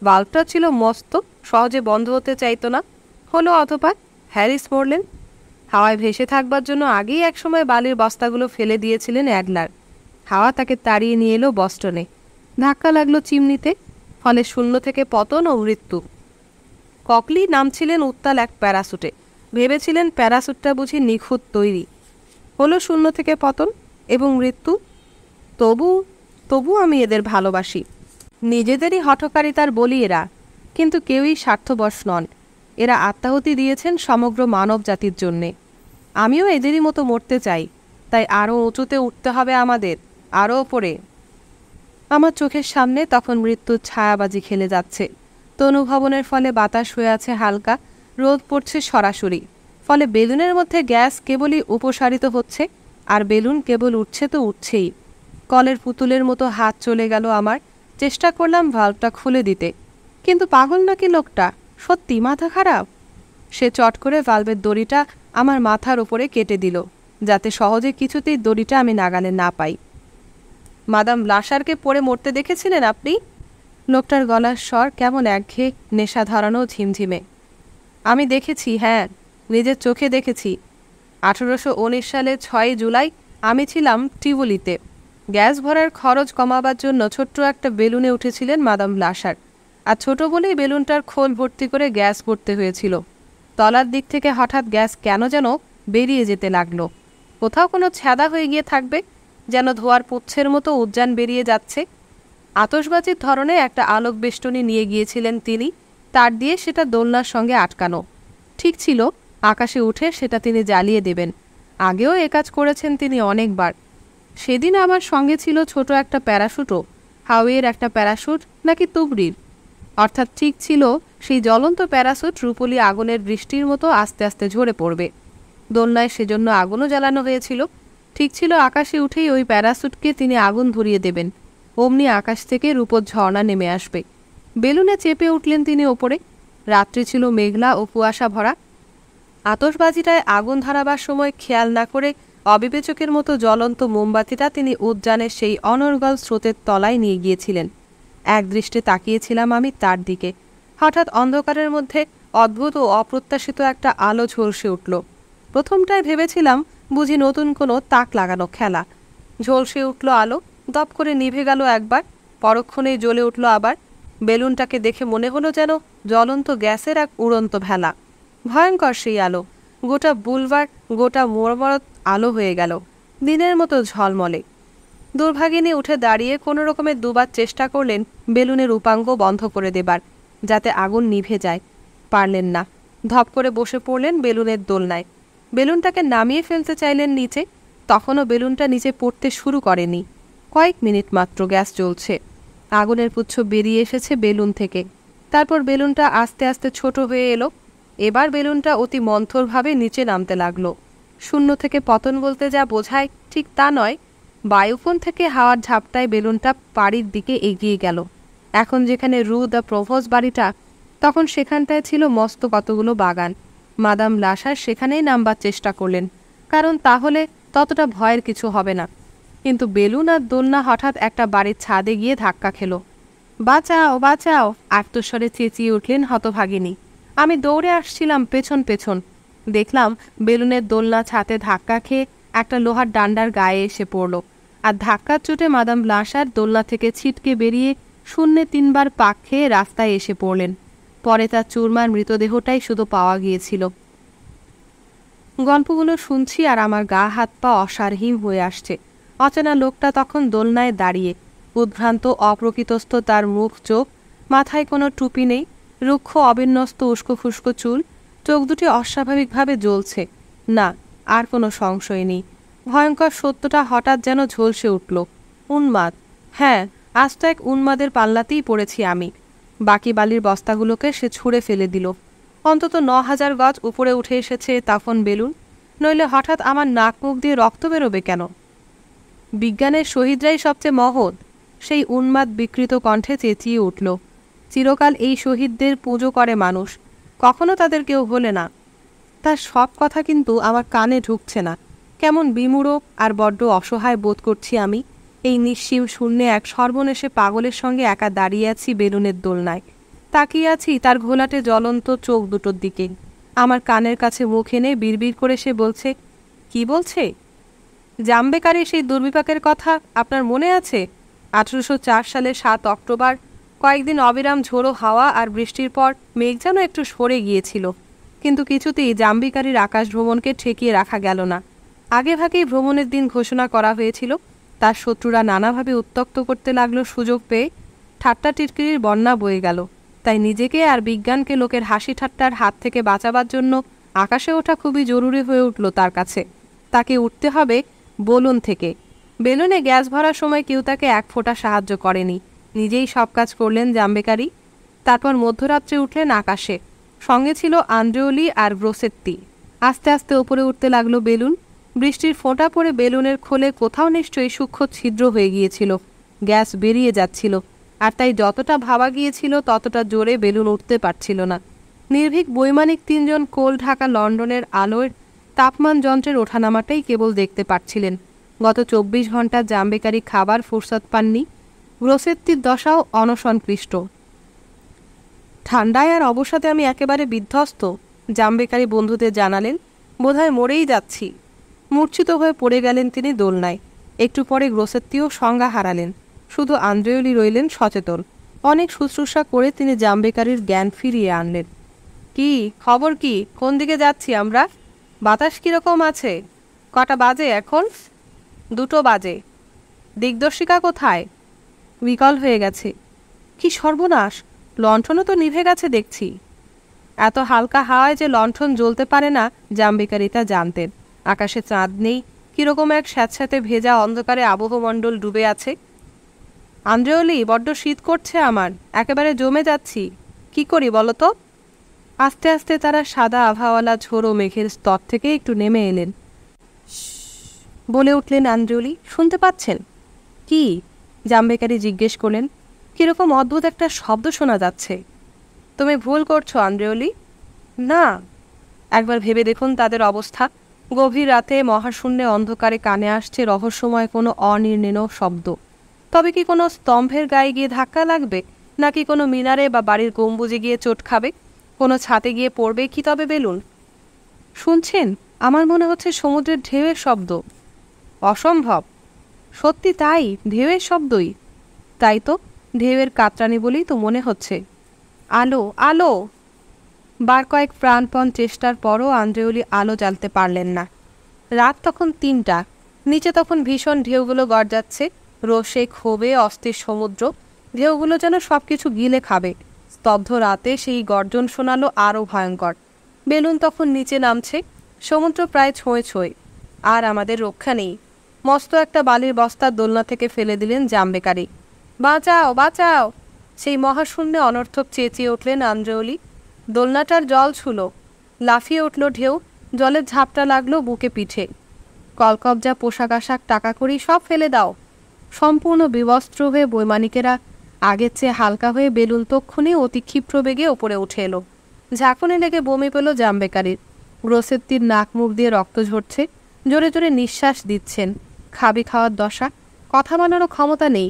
বাল্বটা ছিল মস্ত, সহজে বন্ধ হতে চাইতো না, হলো অধপাত, হ্যারিস মরলেন। হাওয়ায় ভেসে থাকবার জন্য আগেই একসময় বালির বস্তাগুলো ফেলে দিয়েছিলেন অ্যাডলার। হাওয়া তাকে তাড়িয়ে নিয়ে এলো বস্টনে। ধাক্কা লাগলো চিমনিতে, ফলে শূন্য থেকে পতন ও মৃত্যু। ককলি নামছিলেন উত্তাল এক প্যারাসুটে, ভেবেছিলেন প্যারাসুটটা বুঝি নিখুঁত তৈরি। হলো শূন্য থেকে পতন এবং মৃত্যু। তবু আমি এদের ভালোবাসি। নিজেদেরই হঠকারিতার বলি এরা, কিন্তু কেউই স্বার্থবশ নন। এরা আত্মাহুতি দিয়েছেন সমগ্র মানব জাতির জন্যে। আমিও এদেরই মতো মরতে চাই, তাই আরও উঁচুতে উঠতে হবে আমাদের, আরও ওপরে। আমার চোখের সামনে তখন মৃত্যুর ছায়াবাজি খেলে যাচ্ছে। তনুভবনের ফলে বাতাস হয়ে আছে হালকা, রোদ পড়ছে সরাসরি, ফলে বেলুনের মধ্যে গ্যাস কেবলই উপসারিত হচ্ছে, আর বেলুন কেবল উঠছে তো উঠছেই। কলের পুতুলের মতো হাত চলে গেল আমার। চেষ্টা করলাম ভাল্বটা খুলে দিতে, কিন্তু পাগল নাকি লোকটা, সত্যি মাথা খারাপ। সে চট করে ভাল্বের দড়িটা আমার মাথার ওপরে কেটে দিল, যাতে সহজে কিছুতেই দড়িটা আমি নাগালে না পাই। মাদাম ব্লাশারকে পড়ে মরতে দেখেছিলেন আপনি? লোকটার গলার স্বর কেমন একঘেয়ে, নেশা ধরানো, ঝিমঝিমে। আমি দেখেছি, হ্যাঁ, নিজের চোখে দেখেছি। 1819 সালে 6 জুলাই আমি ছিলাম টিভুলিতে। গ্যাস ভরার খরচ কমাবার জন্য ছোট্ট একটা বেলুনে উঠেছিলেন মাদাম ব্লাশার, আর ছোট বলেই বেলুনটার খোল ভর্তি করে গ্যাস ভরতে হয়েছিল। তলার দিক থেকে হঠাৎ গ্যাস কেন যেন বেরিয়ে যেতে লাগলো। কোথাও কোনো ছ্যাদা হয়ে গিয়ে থাকবে, যেন ধোয়ার পুচ্ছের মতো উদ্যান বেরিয়ে যাচ্ছে। আতশবাজির ধরনের একটা আলোক বেষ্টনী নিয়ে গিয়েছিলেন তিনি, তার দিয়ে সেটা দোলনার সঙ্গে আটকানো। ঠিক ছিল, আকাশে উঠে সেটা তিনি জ্বালিয়ে দেবেন। আগেও এ কাজ করেছেন তিনি অনেকবার। সেদিন আমার সঙ্গে ছিল ছোট একটা প্যারাশুটও। হাওয়ের একটা প্যারাশুট নাকি তুবড়ির, অর্থাৎ ঠিক ছিল সেই জ্বলন্ত প্যারাশুট রূপলি আগুনের বৃষ্টির মতো আস্তে আস্তে ঝরে পড়বে। দোলনায় সেজন্য আগুনও জ্বালানো হয়েছিল। ঠিক ছিল আকাশে উঠেই ওই প্যারাসুটকে তিনি আগুন ধরিয়ে দেবেন, অমনি আকাশ থেকে রূপোর ঝর্ণা নেমে আসবে। বেলুনে চেপে উঠলেন তিনি ওপরে। রাত্রি ছিল মেঘলা ও কুয়াশা ভরা। আতশবাজিটায় আগুন ধরাবার সময় খেয়াল না করে অবিবেচকের মতো জ্বলন্ত মোমবাতিটা তিনি উদ্যানের সেই অনর্গল স্রোতের তলায় নিয়ে গিয়েছিলেন। একদৃষ্টে তাকিয়েছিলাম আমি তার দিকে। হঠাৎ অন্ধকারের মধ্যে অদ্ভুত ও অপ্রত্যাশিত একটা আলো ঝলসে উঠল। প্রথমটায় ভেবেছিলাম বুঝি নতুন কোনো তাক লাগানো খেলা। ঝলসে উঠল আলো, দপ করে নিভে গেল একবার, পরক্ষণেই জ্বলে উঠল আবার। বেলুনটাকে দেখে মনে হলো যেন জ্বলন্ত গ্যাসের এক উড়ন্ত ভেলা। ভয়ঙ্কর সেই আলো, গোটা বুলভার, গোটা মোড়মড়ত আলো হয়ে গেল, দিনের মতো ঝলমলে। দুর্ভাগিনী উঠে দাঁড়িয়ে কোনো রকমে দুবার চেষ্টা করলেন বেলুনের উপাঙ্গ বন্ধ করে দেবার, যাতে আগুন নিভে যায়। পারলেন না। ধপ করে বসে পড়লেন বেলুনের দোলনায়। বেলুনটাকে নামিয়ে ফেলতে চাইলেন নিচে, তখনও বেলুনটা নিচে পড়তে শুরু করেনি। কয়েক মিনিট মাত্র গ্যাস জ্বলছে, আগুনের পুচ্ছ বেরিয়ে এসেছে বেলুন থেকে। তারপর বেলুনটা আস্তে আস্তে ছোট হয়ে এলো। এবার বেলুনটা অতি মন্থরভাবে নিচে নামতে লাগলো। শূন্য থেকে পতন বলতে যা বোঝায় ঠিক তা নয়। বায়ুকোণ থেকে হাওয়ার ঝাপটায় বেলুনটা পাড়ির দিকে এগিয়ে গেল। এখন যেখানে রু দ্য প্রভোস বাড়িটা, তখন সেখানটায় ছিল মস্ত কতগুলো বাগান। মাদাম লাসার সেখানেই নামবার চেষ্টা করলেন, কারণ তাহলে ততটা ভয়ের কিছু হবে না। কিন্তু বেলুন আর দোলনা হঠাৎ একটা বাড়ির ছাদে গিয়ে ধাক্কা খেল। বাঁচাও বাঁচাও, আর্তস্বরে চেঁচিয়ে উঠলেন হতভাগিনী। আমি দৌড়ে আসছিলাম পেছন পেছন। দেখলাম বেলুনের দোলনা ছাদে ধাক্কা খেয়ে একটা লোহার ডান্ডার গায়ে এসে পড়ল, আর ধাক্কার চোটে মাদাম লাসার দোলনা থেকে ছিটকে বেরিয়ে শূন্যে 3 বার পাক খেয়ে রাস্তায় এসে পড়লেন। পরে তার চুরমার মৃতদেহটাই শুধু পাওয়া গিয়েছিল। গল্পগুলো শুনছি আর আমার গা হাত পা অসারহীন হয়ে আসছে। অচেনা লোকটা তখন দোলনায় দাঁড়িয়ে, উদ্ভ্রান্ত অপ্রকৃতস্থ তার মুখ, চোখ, মাথায় কোনো টুপি নেই, রুক্ষ অবিন্যস্ত উস্কো ফুস্কো চুল, চোখ দুটি অস্বাভাবিকভাবে জ্বলছে। না, আর কোনো সংশয় নেই। ভয়ঙ্কর সত্যটা হঠাৎ যেন ঝলসে উঠল। উন্মাদ, হ্যাঁ, আজ তো এক উন্মাদের পাল্লাতেই পড়েছি আমি। বাকি বালির বস্তাগুলোকে সে ছুঁড়ে ফেলে দিল। অন্তত 9000 গজ উপরে উঠে এসেছে তখন বেলুন, নইলে হঠাৎ আমার নাক মুখ দিয়ে রক্ত বেরোবে কেন? বিজ্ঞানের শহীদরাই সবচেয়ে মহৎ, সেই উন্মাদ বিকৃত কণ্ঠে চেঁচিয়ে উঠল। চিরকাল এই শহীদদের পুজো করে মানুষ, কখনো তাদের কেউ হলে না। তার সব কথা কিন্তু আমার কানে ঢুকছে না। কেমন বিমূঢ় আর বড্ড অসহায় বোধ করছি আমি। এই নিঃসীম শূন্যে এক সর্বনেশে পাগলের সঙ্গে একা দাঁড়িয়ে আছি বেলুনের দোলনায়। তাকিয়ে আছি তার ঘোলাটে জ্বলন্ত চোখ দুটোর দিকে। আমার কানের কাছে মুখ এনে বিড়বিড় করে সে বলছে। কি বলছে? জাম্বেকারী সেই দুর্বিপাকের কথা আপনার মনে আছে? 1804 সালের 7 অক্টোবর, কয়েকদিন অবিরাম ঝোড়ো হাওয়া আর বৃষ্টির পর মেঘ যেন একটু সরে গিয়েছিল, কিন্তু কিছুতেই জাম্বিকারীর আকাশ ভ্রমণকে ঠেকিয়ে রাখা গেল না। আগেভাগেই ভ্রমণের দিন ঘোষণা করা হয়েছিল। তার শত্রুরা নানাভাবে উত্ত্যক্ত করতে লাগলো সুযোগ পেয়ে। ঠাট্টা টিটকিরির বন্যা বয়ে গেল। তাই নিজেকে আর বিজ্ঞানকে লোকের হাসি ঠাট্টার হাত থেকে বাঁচাবার জন্য আকাশে ওঠা খুবই জরুরি হয়ে উঠল তার কাছে। তাকে উঠতে হবে বেলুন থেকে। বেলুনে গ্যাস ভরার সময় কেউ তাকে এক ফোঁটা সাহায্য করেনি, নিজেই সব কাজ করলেন জাম্বেকারী। তারপর মধ্যরাত্রে উঠলেন আকাশে, সঙ্গে ছিল আন্দ্রেওলি আর গ্রোসেত্তি। আস্তে আস্তে ওপরে উঠতে লাগলো বেলুন। বৃষ্টির ফোঁটা পড়ে বেলুনের খোলে কোথাও নিশ্চয়ই সূক্ষ্ম ছিদ্র হয়ে গিয়েছিল, গ্যাস বেরিয়ে যাচ্ছিল, আর তাই যতটা ভাবা গিয়েছিল ততটা জোরে বেলুন উঠতে পারছিল না। নির্ভীক বৈমানিক 3 জন কোল ঢাকা লন্ডনের আলোর তাপমান যন্ত্রের ওঠানামাটাই কেবল দেখতে পাচ্ছিলেন। গত 24 ঘন্টা জাম্বেকারী খাবার ফুরসত পাননি। গ্রোসেত্তির দশাও অনশনক্লিষ্ট। ঠান্ডায় আর অবসাদে আমি একেবারে বিধ্বস্ত, জাম্বেকারী বন্ধুদের জানালেন। বোধহয় মরেই যাচ্ছি। মূর্ছিত হয়ে পড়ে গেলেন তিনি দোলনায়। একটু পরে গ্রোসেত্তিও সংজ্ঞা হারালেন। শুধু আন্দ্রেওলি রইলেন সচেতন। অনেক শুশ্রূষা করে তিনি জাম্বেকারীর জ্ঞান ফিরিয়ে আনলেন। কি খবর? কি কোন দিকে যাচ্ছি আমরা? বাতাস কীরকম আছে? কটা বাজে এখন? 2 বাজে। দিগদর্শিকা কোথায়? বিকল হয়ে গেছে। কি সর্বনাশ! লণ্ঠনও তো নিভে গেছে দেখছি। এত হালকা হাওয়ায় যে লণ্ঠন জ্বলতে পারে না জাম্বেকারী তা জানতেন। আকাশে চাঁদ নেই, কিরকম এক স্যাঁতস্যাঁতে ভেজা অন্ধকারে আবহমণ্ডল ডুবে আছে। আন্দ্রেওলি, বড্ড শীত করছে আমার, একেবারে জমে যাচ্ছি। কি করি বলো তো? আস্তে আস্তে তারা সাদা আভাওয়ালা ঝোড়ো মেঘের স্তর থেকে একটু নেমে এলেন। বলে উঠলেন আন্দ্রেওলি। শুনতে পাচ্ছেন? কি? জামবেকারি জিজ্ঞেস করলেন। কিরকম অদ্ভুত একটা শব্দ শোনা যাচ্ছে। তুমি ভুল করছো আন্দ্রেওলি। না, একবার ভেবে দেখুন তাদের অবস্থা। গভীর রাতে মহাশূন্যে অন্ধকারে কানে আসছে রহস্যময় কোনো অনির্ণীয় শব্দ। তবে কি কোনো স্তম্ভের গায়ে গিয়ে ধাক্কা লাগবে, নাকি কোনো মিনারে বা বাড়ির গম্বুজে গিয়ে চোট খাবে, কোনো ছাতে গিয়ে পড়বে কি তবে বেলুন? শুনছেন? আমার মনে হচ্ছে সমুদ্রের ঢেউয়ের শব্দ। অসম্ভব। সত্যি তাই, ঢেউয়ের শব্দই। তাই তো, ঢেউয়ের কাতরানি বলেই তো মনে হচ্ছে। আলো, আলো! বার কয়েক প্রাণপণ চেষ্টার পরও আন্দ্রেওলি আলো জ্বালতে পারলেন না। রাত তখন ৩টা। নিচে তখন ভীষণ ঢেউগুলো গর্জাচ্ছে, রোষে ক্ষোভে অস্থির সমুদ্র। ঢেউগুলো যেন সব কিছু গিলে খাবে। স্তব্ধ রাতে সেই গর্জন শোনালো আরও ভয়ঙ্কর। বেলুন তখন নিচে নামছে, সমুদ্র প্রায় ছোঁয়ে ছোঁয়ে। আর আমাদের রক্ষা নেই। মস্ত একটা বালির বস্তার দোলনা থেকে ফেলে দিলেন জামবেকারি। বাঁচাও, বাঁচাও! সেই মহাশূন্যে অনর্থক চেঁচিয়ে উঠলেন আন্দ্রেওলি। দোলনাটার জল ছুলো। লাফিয়ে উঠল ঢেউ, জলের ঝাপটা লাগলো বুকে পিঠে। কলকবজা পোশাক আশাক টাকা করি সব ফেলে দাও। সম্পূর্ণ বিবস্ত্র হয়ে বৈমানিকেরা আগের চেয়ে হালকা হয়ে বেলুন তক্ষুনি অতি ক্ষিপ্র বেগে ওপরে উঠে এলো। ঝাঁকুনি লেগে বমি পেল জামবেকারির। গ্রোসেত্তির নাক মুখ দিয়ে রক্ত ঝরছে, জোরে জোরে নিঃশ্বাস দিচ্ছেন। খাবি খাওয়ার দশা, কথা বলারও ক্ষমতা নেই।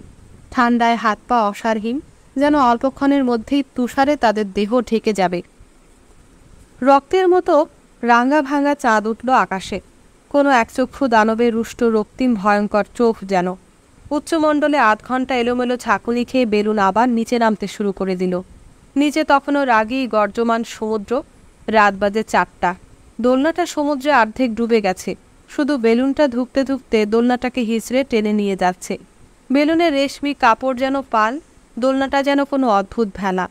ঠান্ডায় হাত পা অসারহীন, যেন অল্পক্ষণের মধ্যেই তুষারে তাদের দেহ ঢেকে যাবে। রক্তের মতো রাঙা ভাঙা চাঁদ উঠল আকাশে। কোনো একচক্ষু দানবের রুষ্ট রক্তিম ভয়ঙ্কর চোখ যেন। উচ্চমণ্ডলে ৮ ঘন্টা এলোমেলো ঝাঁকুনি খেয়ে বেলুন আবার নিচে নামতে শুরু করে দিল। নিচে তখনও রাগী গর্জমান সমুদ্র। রাত বাজে ৪টা। দোলনাটা সমুদ্রে অর্ধেক ডুবে গেছে। শুধু বেলুনটা ধুঁকতে ধুঁকতে দোলনাটাকে হিঁচড়ে টেনে নিয়ে যাচ্ছে। বেলুনের রেশমি কাপড় যেন পাল, দোলনাটা যেন কোনো অদ্ভুত ভেলা।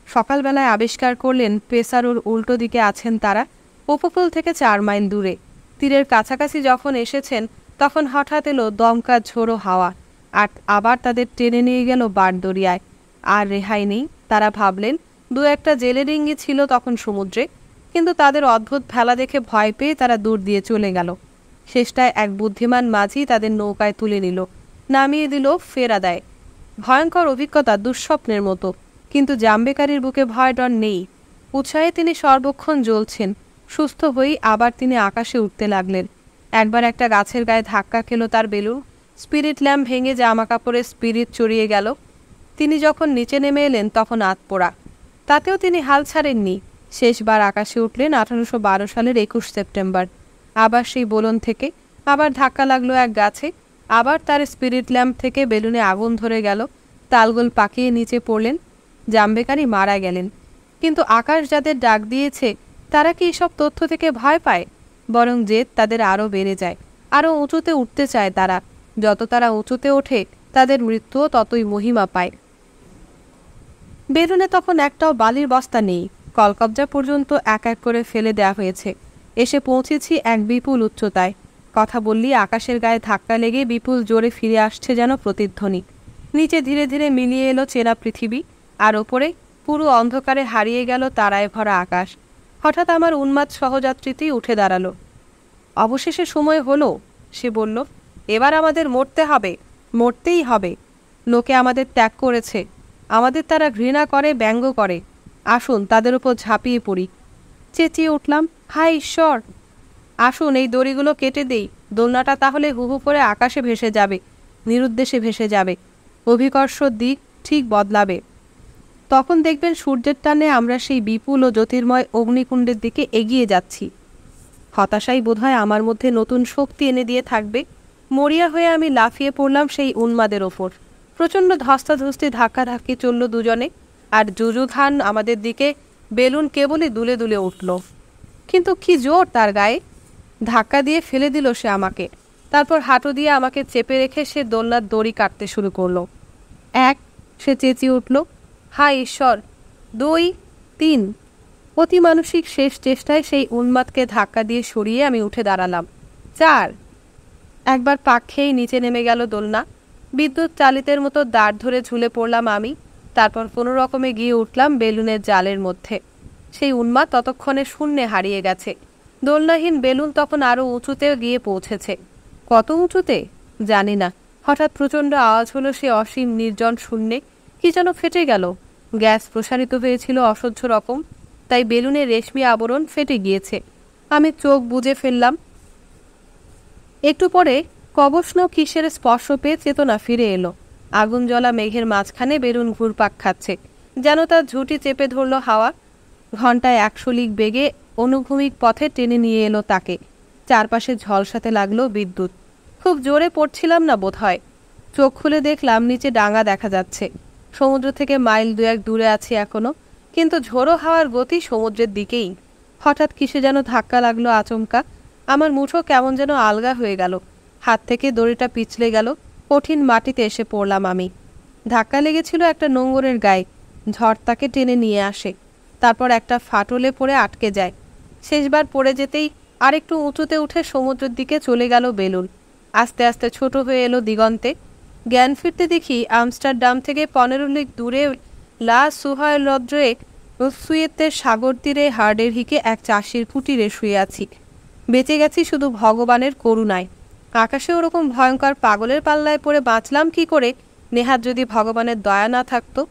সকালবেলায় আবিষ্কার করলেন পেসারোর উল্টো দিকে আছেন তারা, উপকূল থেকে ৪ মাইল দূরে। তীরের কাছাকাছি যখন এসেছেন তখন হঠাৎ এলো দমকা ঝোড়ো হাওয়া, আর আবার তাদের টেনে নিয়ে গেল বারদরিয়ায়। আর রেহাই নেই। তারা ভাবলেন ২-১টা জেলে ডিঙ্গি ছিল তখন সমুদ্রে, কিন্তু তাদের অদ্ভুত ভেলা দেখে ভয় পেয়ে তারা দূর দিয়ে চলে গেল। শেষটায় এক বুদ্ধিমান মাঝি তাদের নৌকায় তুলে নিল, নামিয়ে দিল ফেরাদায়। ভয়ঙ্কর অভিজ্ঞতা, দুঃস্বপ্নের মতো। কিন্তু জামবেকারির বুকে ভয় ডর নেই। উৎসাহে তিনি সর্বক্ষণ জ্বলছেন। সুস্থ হয়েই আবার তিনি আকাশে উঠতে লাগলেন। একবার একটা গাছের গায়ে ধাক্কা খেল তার বেলুন। স্পিরিট ল্যাম্প ভেঙে জামা কাপড়ে স্পিরিট চড়িয়ে গেল। তিনি যখন নিচে নেমে এলেন তখন আতপোড়া। তাতেও তিনি হাল ছাড়েননি। শেষবার আকাশে উঠলেন ১৮১২ সালের ২১ সেপ্টেম্বর। আবার সেই বোলন থেকে। আবার ধাক্কা লাগলো এক গাছে। আবার তার স্পিরিট ল্যাম্প থেকে বেলুনে আগুন ধরে গেল। তালগোল পাকিয়ে নিচে পড়লেন। জামবেকারি মারা গেলেন। কিন্তু আকাশ যাদের ডাক দিয়েছে তারা কি এসব তথ্য থেকে ভয় পায়? বরং জেদ তাদের আরও বেড়ে যায়। আরও উঁচুতে উঠতে চায় তারা। যত তারা উঁচুতে ওঠে তাদের মৃত্যুও ততই মহিমা পায়। বেলুনে তখন একটাও বালির বস্তা নেই। কলকবজা পর্যন্ত এক এক করে ফেলে দেওয়া হয়েছে। এসে পৌঁছেছি এক বিপুল উচ্চতায়। কথা বললি আকাশের গায়ে ধাক্কা লেগে বিপুল জোরে ফিরে আসছে যেন প্রতিধ্বনি। নিচে ধীরে ধীরে মিলিয়ে এলো চেনা পৃথিবী, আর ওপরে পুরো অন্ধকারে হারিয়ে গেল তারায় ভরা আকাশ। হঠাৎ আমার উন্মাদ সহযাত্রীটি উঠে দাঁড়ালো। অবশেষে সময় হলো, সে বলল। এবার আমাদের মরতে হবে, মরতেই হবে। লোকে আমাদের ত্যাগ করেছে, আমাদের তারা ঘৃণা করে, ব্যঙ্গ করে। আসুন তাদের উপর ঝাঁপিয়ে পড়ি। চেঁচিয়ে উঠলাম, হায় ঈশ্বর! আসুন এই দড়িগুলো কেটে দেই। দোলনাটা তাহলে হুহু করে আকাশে ভেসে যাবে, নিরুদ্দেশে ভেসে যাবে। অভিকর্ষ দিক ঠিক বদলাবে। তখন দেখবেন সূর্যের টানে আমরা সেই বিপুল ও জ্যোতির্ময় অগ্নিকুণ্ডের দিকে এগিয়ে যাচ্ছি। হতাশাই বোধহয় আমার মধ্যে নতুন শক্তি এনে দিয়ে থাকবে। মরিয়া হয়ে আমি লাফিয়ে পড়লাম সেই উন্মাদের ওপর। প্রচণ্ড ধস্তাধস্তি ধাক্কাধাক্কি চলল দুজনে, আর যুযুধান আমাদের দিকে। বেলুন কেবলই দুলে দুলে উঠল। কিন্তু কি জোর তার গায়ে! ধাক্কা দিয়ে ফেলে দিল সে আমাকে। তারপর হাঁটু দিয়ে আমাকে চেপে রেখে সে দোলনার দড়ি কাটতে শুরু করলো। ১, সে চেঁচিয়ে উঠল। হায় ঈশ্বর! ২, ৩। অতিমানসিক শেষ চেষ্টায় সেই উন্মাদকে ধাক্কা দিয়ে সরিয়ে আমি উঠে দাঁড়ালাম। ৪। একবার পাক খেয়েই নিচে নেমে গেল দোলনা। বিদ্যুৎ চালিতের মতো দাঁড় ধরে ঝুলে পড়লাম আমি। তারপর কোনো রকমে গিয়ে উঠলাম বেলুনের জালের মধ্যে। সেই উন্মাদ ততক্ষণে শূন্যে হারিয়ে গেছে। দোলনাহীন বেলুন তখন আরও উঁচুতে গিয়ে পৌঁছেছে। কত উঁচুতে জানি না। হঠাৎ প্রচণ্ড আওয়াজ হলো, সে অসীম নির্জন শূন্যে কি যেন ফেটে গেল। গ্যাস প্রসারিত হয়েছিল অসহ্য রকম, তাই বেলুনের রেশমি আবরণ ফেটে গিয়েছে। আমি চোখ বুজে ফেললাম। একটু পরে কবষ্ণ কিসের স্পর্শ পেয়ে চেতনা ফিরে এলো। আগুন জ্বলা মেঘের মাঝখানে বেলুন ঘুরপাক খাচ্ছে, যেন তার ঝুঁটি চেপে ধরল হাওয়া। ঘন্টায় 100 লিগ বেগে অনুভূমিক পথে টেনে নিয়ে এলো তাকে। চারপাশে ঝলসাতে লাগলো বিদ্যুৎ। খুব জোরে পড়ছিলাম না বোধ হয়। চোখ খুলে দেখলাম নিচে ডাঙা দেখা যাচ্ছে। সমুদ্র থেকে মাইল 2-1 দূরে আছি এখনো, কিন্তু ঝোড়ো হাওয়ার গতি সমুদ্রের দিকেই। হঠাৎ কিসে যেন ধাক্কা লাগলো আচমকা। আমার মুঠো কেমন যেন আলগা হয়ে গেল। হাত থেকে দড়িটা পিছলে গেল। কঠিন মাটিতে এসে পড়লাম আমি। ধাক্কা লেগেছিল একটা নোঙরের গায়ে। ঝড় তাকে টেনে নিয়ে আসে, তারপর একটা ফাটলে পড়ে আটকে যায়। শেষবার পড়ে যেতেই আরেকটু উঁচুতে উঠে সমুদ্রের দিকে চলে গেল বেলুন। আস্তে আস্তে ছোট হয়ে এলো দিগন্তে। জ্ঞান ফিরতে দেখি আমস্টারডাম থেকে 15 লিগ দূরে লা সুহায়লদ্রে সুয়েতের সাগর তীরে হার্ডেরহিকে এক চাষির কুটিরে শুয়ে আছি। বেঁচে গেছি শুধু ভগবানের করুণায়। আকাশে ওরকম ভয়ঙ্কর পাগলের পাল্লায় পড়ে বাঁচলাম কি করে, নেহাত যদি ভগবানের দয়া না থাকতো।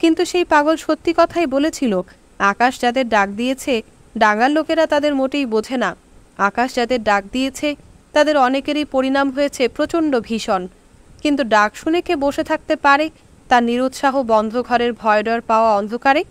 কিন্তু সেই পাগল সত্যি কথাই বলেছিল। আকাশ যাদের ডাক দিয়েছে, ডাঙার লোকেরা তাদের মোটেই বোঝে না। আকাশ যাদের ডাক দিয়েছে তাদের অনেকেরই পরিণাম হয়েছে প্রচণ্ড ভীষণ। কিন্তু ডাক শুনে কে বসে থাকতে পারে তার নিরুৎসাহ বন্ধ ঘরের ভয়ডর পাওয়া অন্ধকারে?